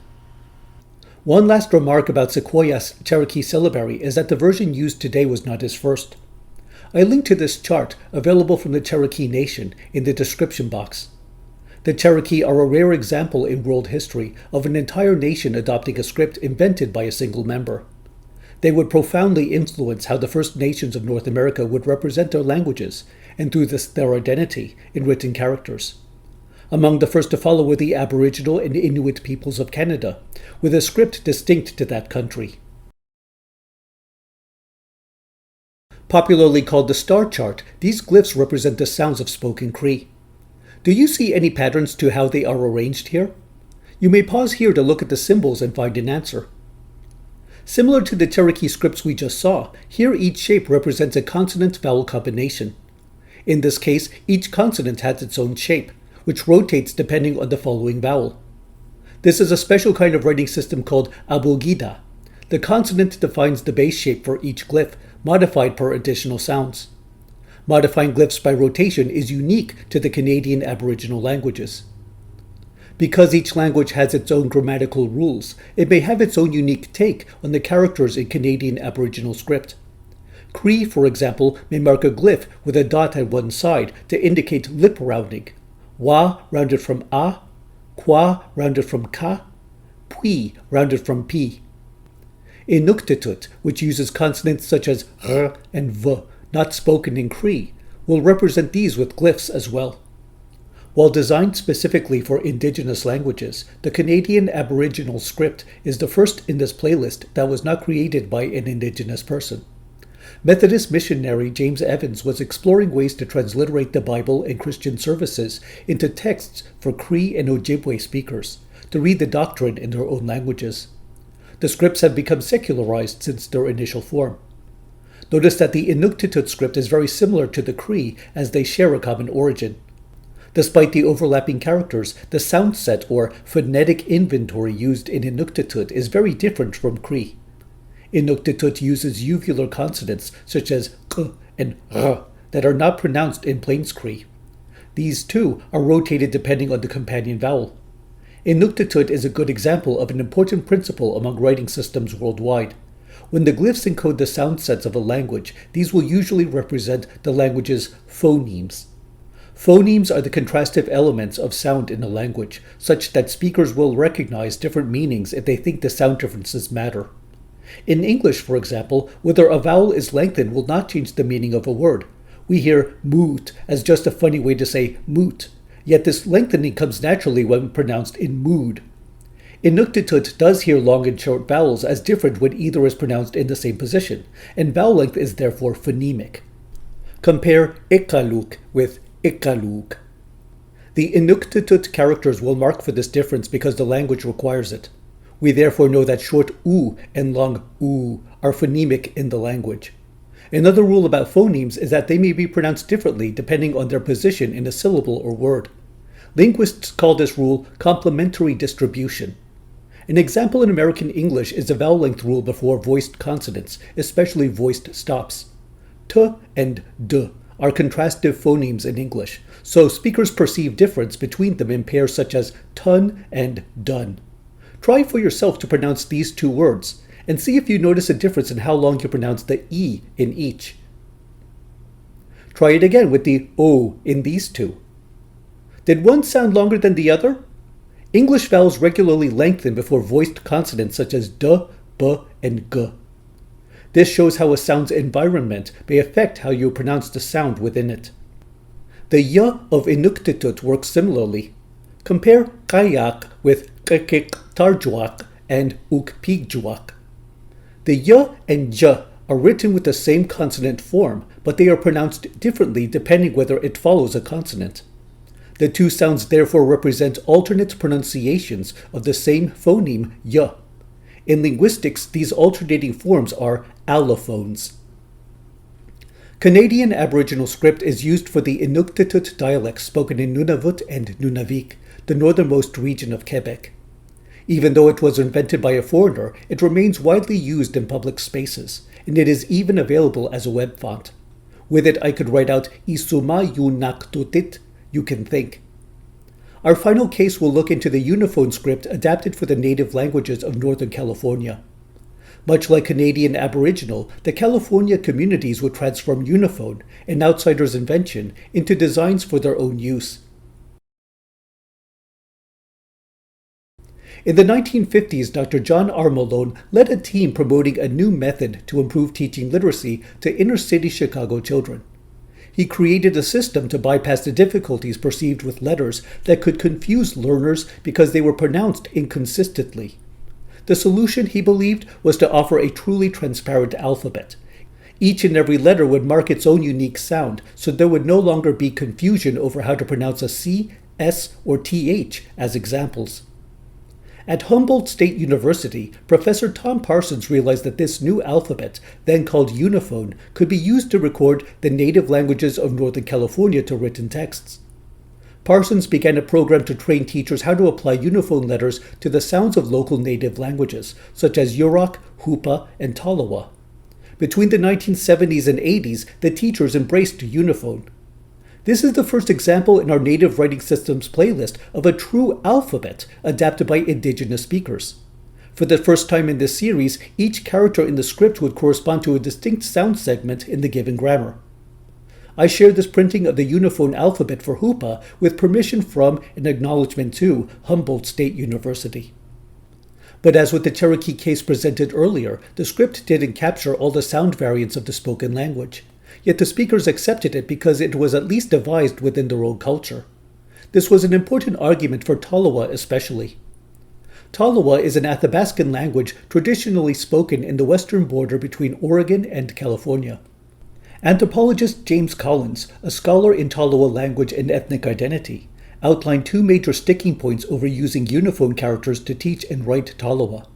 One last remark about Sequoia's Cherokee syllabary is that the version used today was not his first. I linked to this chart, available from the Cherokee Nation, in the description box. The Cherokee are a rare example in world history of an entire nation adopting a script invented by a single member. They would profoundly influence how the First Nations of North America would represent their languages, and through this their identity, in written characters. Among the first to follow were the Aboriginal and Inuit peoples of Canada, with a script distinct to that country. Popularly called the star chart, these glyphs represent the sounds of spoken Cree. Do you see any patterns to how they are arranged here? You may pause here to look at the symbols and find an answer. Similar to the Cherokee scripts we just saw, here each shape represents a consonant-vowel combination. In this case, each consonant has its own shape, which rotates depending on the following vowel. This is a special kind of writing system called abugida. The consonant defines the base shape for each glyph, modified per additional sounds. Modifying glyphs by rotation is unique to the Canadian Aboriginal languages. Because each language has its own grammatical rules, it may have its own unique take on the characters in Canadian Aboriginal script. Cree, for example, may mark a glyph with a dot at one side to indicate lip rounding. Wa rounded from a, kwa rounded from ka, pui rounded from p. Inuktitut, which uses consonants such as r and v, not spoken in Cree, will represent these with glyphs as well. While designed specifically for Indigenous languages, the Canadian Aboriginal script is the first in this playlist that was not created by an Indigenous person. Methodist missionary James Evans was exploring ways to transliterate the Bible and Christian services into texts for Cree and Ojibwe speakers, to read the doctrine in their own languages. The scripts have become secularized since their initial form. Notice that the Inuktitut script is very similar to the Cree, as they share a common origin. Despite the overlapping characters, the sound set or phonetic inventory used in Inuktitut is very different from Cree. Inuktitut uses uvular consonants such as k and r that are not pronounced in Plains Cree. These too are rotated depending on the companion vowel. Inuktitut is a good example of an important principle among writing systems worldwide. When the glyphs encode the sound sets of a language, these will usually represent the language's phonemes. Phonemes are the contrastive elements of sound in a language, such that speakers will recognize different meanings if they think the sound differences matter. In English, for example, whether a vowel is lengthened will not change the meaning of a word. We hear moot as just a funny way to say moot, yet this lengthening comes naturally when pronounced in mood. Inuktitut does hear long and short vowels as different when either is pronounced in the same position, and vowel length is therefore phonemic. Compare ikaluk with ikaluk. The Inuktitut characters will mark for this difference because the language requires it. We therefore know that short u and long u are phonemic in the language. Another rule about phonemes is that they may be pronounced differently depending on their position in a syllable or word. Linguists call this rule complementary distribution. An example in American English is the vowel length rule before voiced consonants, especially voiced stops. T and d are contrastive phonemes in English, so speakers perceive difference between them in pairs such as ton and dun. Try for yourself to pronounce these two words, and see if you notice a difference in how long you pronounce the E in each. Try it again with the O in these two. Did one sound longer than the other? English vowels regularly lengthen before voiced consonants such as d, b, and g. This shows how a sound's environment may affect how you pronounce the sound within it. The y of Inuktitut works similarly. Compare kayak with kekik tarjuak and ukpigjuak. The y and j are written with the same consonant form, but they are pronounced differently depending whether it follows a consonant. The two sounds therefore represent alternate pronunciations of the same phoneme y. In linguistics, these alternating forms are allophones. Canadian Aboriginal script is used for the Inuktitut dialects spoken in Nunavut and Nunavik, the northernmost region of Quebec. Even though it was invented by a foreigner, it remains widely used in public spaces, and it is even available as a web font. With it, I could write out Isuma Yunaktutit, you can think. Our final case will look into the uniphone script adapted for the native languages of Northern California. Much like Canadian Aboriginal, the California communities would transform uniphone, an outsider's invention, into designs for their own use. In the 1950s, Dr. John R. Malone led a team promoting a new method to improve teaching literacy to inner-city Chicago children. He created a system to bypass the difficulties perceived with letters that could confuse learners because they were pronounced inconsistently. The solution, he believed, was to offer a truly transparent alphabet. Each and every letter would mark its own unique sound, so there would no longer be confusion over how to pronounce a C, S, or TH as examples. At Humboldt State University, Professor Tom Parsons realized that this new alphabet, then called uniphone, could be used to record the native languages of Northern California to written texts. Parsons began a program to train teachers how to apply uniphone letters to the sounds of local native languages, such as Yurok, Hupa, and Tolowa. Between the 1970s and 80s, the teachers embraced uniphone. This is the first example in our Native Writing Systems playlist of a true alphabet adapted by indigenous speakers. For the first time in this series, each character in the script would correspond to a distinct sound segment in the given grammar. I shared this printing of the uniphone alphabet for Hupa with permission from and acknowledgement to Humboldt State University. But as with the Cherokee case presented earlier, the script didn't capture all the sound variants of the spoken language. Yet the speakers accepted it because it was at least devised within their own culture. This was an important argument for Tolowa especially. Tolowa is an Athabascan language traditionally spoken in the western border between Oregon and California. Anthropologist James Collins, a scholar in Tolowa language and ethnic identity, outlined two major sticking points over using uniphone characters to teach and write Tolowa.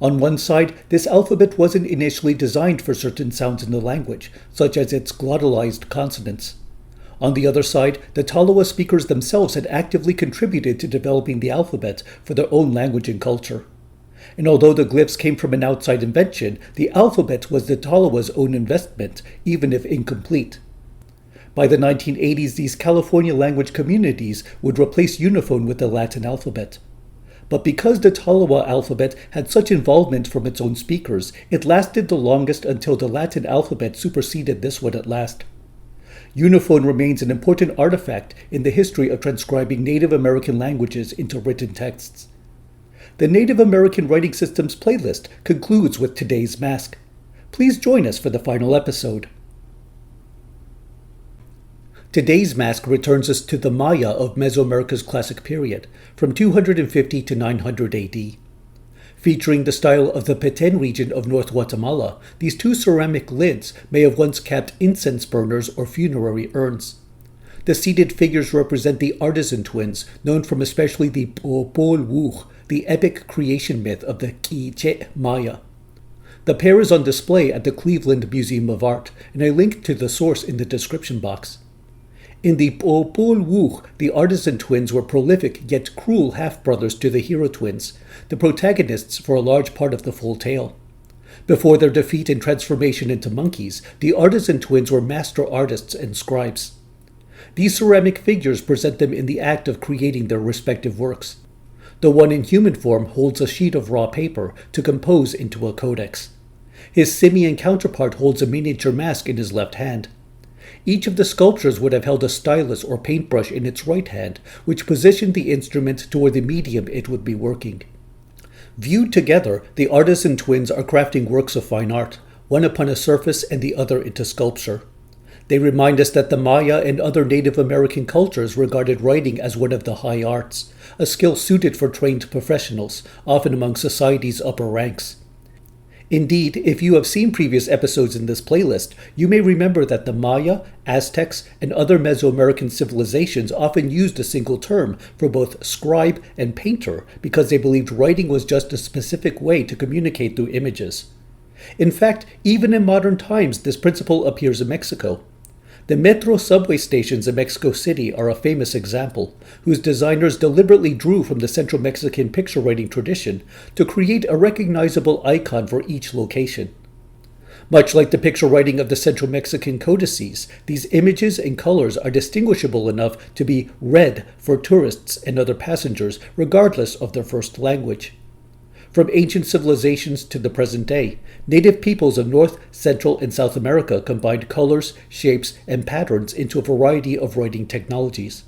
On one side, this alphabet wasn't initially designed for certain sounds in the language, such as its glottalized consonants. On the other side, the Tolowa speakers themselves had actively contributed to developing the alphabet for their own language and culture. And although the glyphs came from an outside invention, the alphabet was the Tolowa's own investment, even if incomplete. By the 1980s, these California language communities would replace uniphone with the Latin alphabet. But because the Tolowa alphabet had such involvement from its own speakers, it lasted the longest until the Latin alphabet superseded this one at last. Uniphone remains an important artifact in the history of transcribing Native American languages into written texts. The Native American Writing Systems playlist concludes with today's mask. Please join us for the final episode. Today's mask returns us to the Maya of Mesoamerica's Classic period, from 250 to 900 AD. Featuring the style of the Petén region of North Guatemala, these two ceramic lids may have once kept incense burners or funerary urns. The seated figures represent the artisan twins, known from especially the Pohl, the epic creation myth of the Quiché Maya. The pair is on display at the Cleveland Museum of Art, and I link to the source in the description box. In the Pohl, the artisan twins were prolific yet cruel half-brothers to the hero twins, the protagonists for a large part of the full tale. Before their defeat and transformation into monkeys, the artisan twins were master artists and scribes. These ceramic figures present them in the act of creating their respective works. The one in human form holds a sheet of raw paper to compose into a codex. His simian counterpart holds a miniature mask in his left hand. Each of the sculptures would have held a stylus or paintbrush in its right hand, which positioned the instrument toward the medium it would be working. Viewed together, the artisan twins are crafting works of fine art, one upon a surface and the other into sculpture. They remind us that the Maya and other Native American cultures regarded writing as one of the high arts, a skill suited for trained professionals, often among society's upper ranks. Indeed, if you have seen previous episodes in this playlist, you may remember that the Maya, Aztecs, and other Mesoamerican civilizations often used a single term for both scribe and painter because they believed writing was just a specific way to communicate through images. In fact, even in modern times, this principle appears in Mexico. The metro subway stations in Mexico City are a famous example, whose designers deliberately drew from the Central Mexican picture writing tradition to create a recognizable icon for each location. Much like the picture writing of the Central Mexican Codices, these images and colors are distinguishable enough to be read for tourists and other passengers, regardless of their first language. From ancient civilizations to the present day, native peoples of North, Central, and South America combined colors, shapes, and patterns into a variety of writing technologies.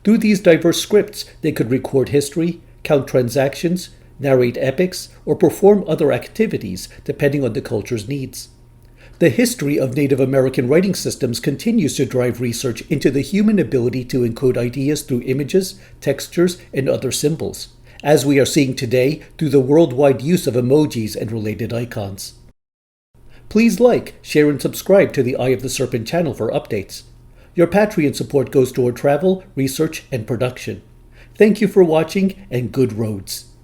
Through these diverse scripts, they could record history, count transactions, narrate epics, or perform other activities depending on the culture's needs. The history of Native American writing systems continues to drive research into the human ability to encode ideas through images, textures, and other symbols, as we are seeing today through the worldwide use of emojis and related icons. Please like, share, and subscribe to the Eye of the Serpent channel for updates. Your Patreon support goes toward travel, research, and production. Thank you for watching, and good roads.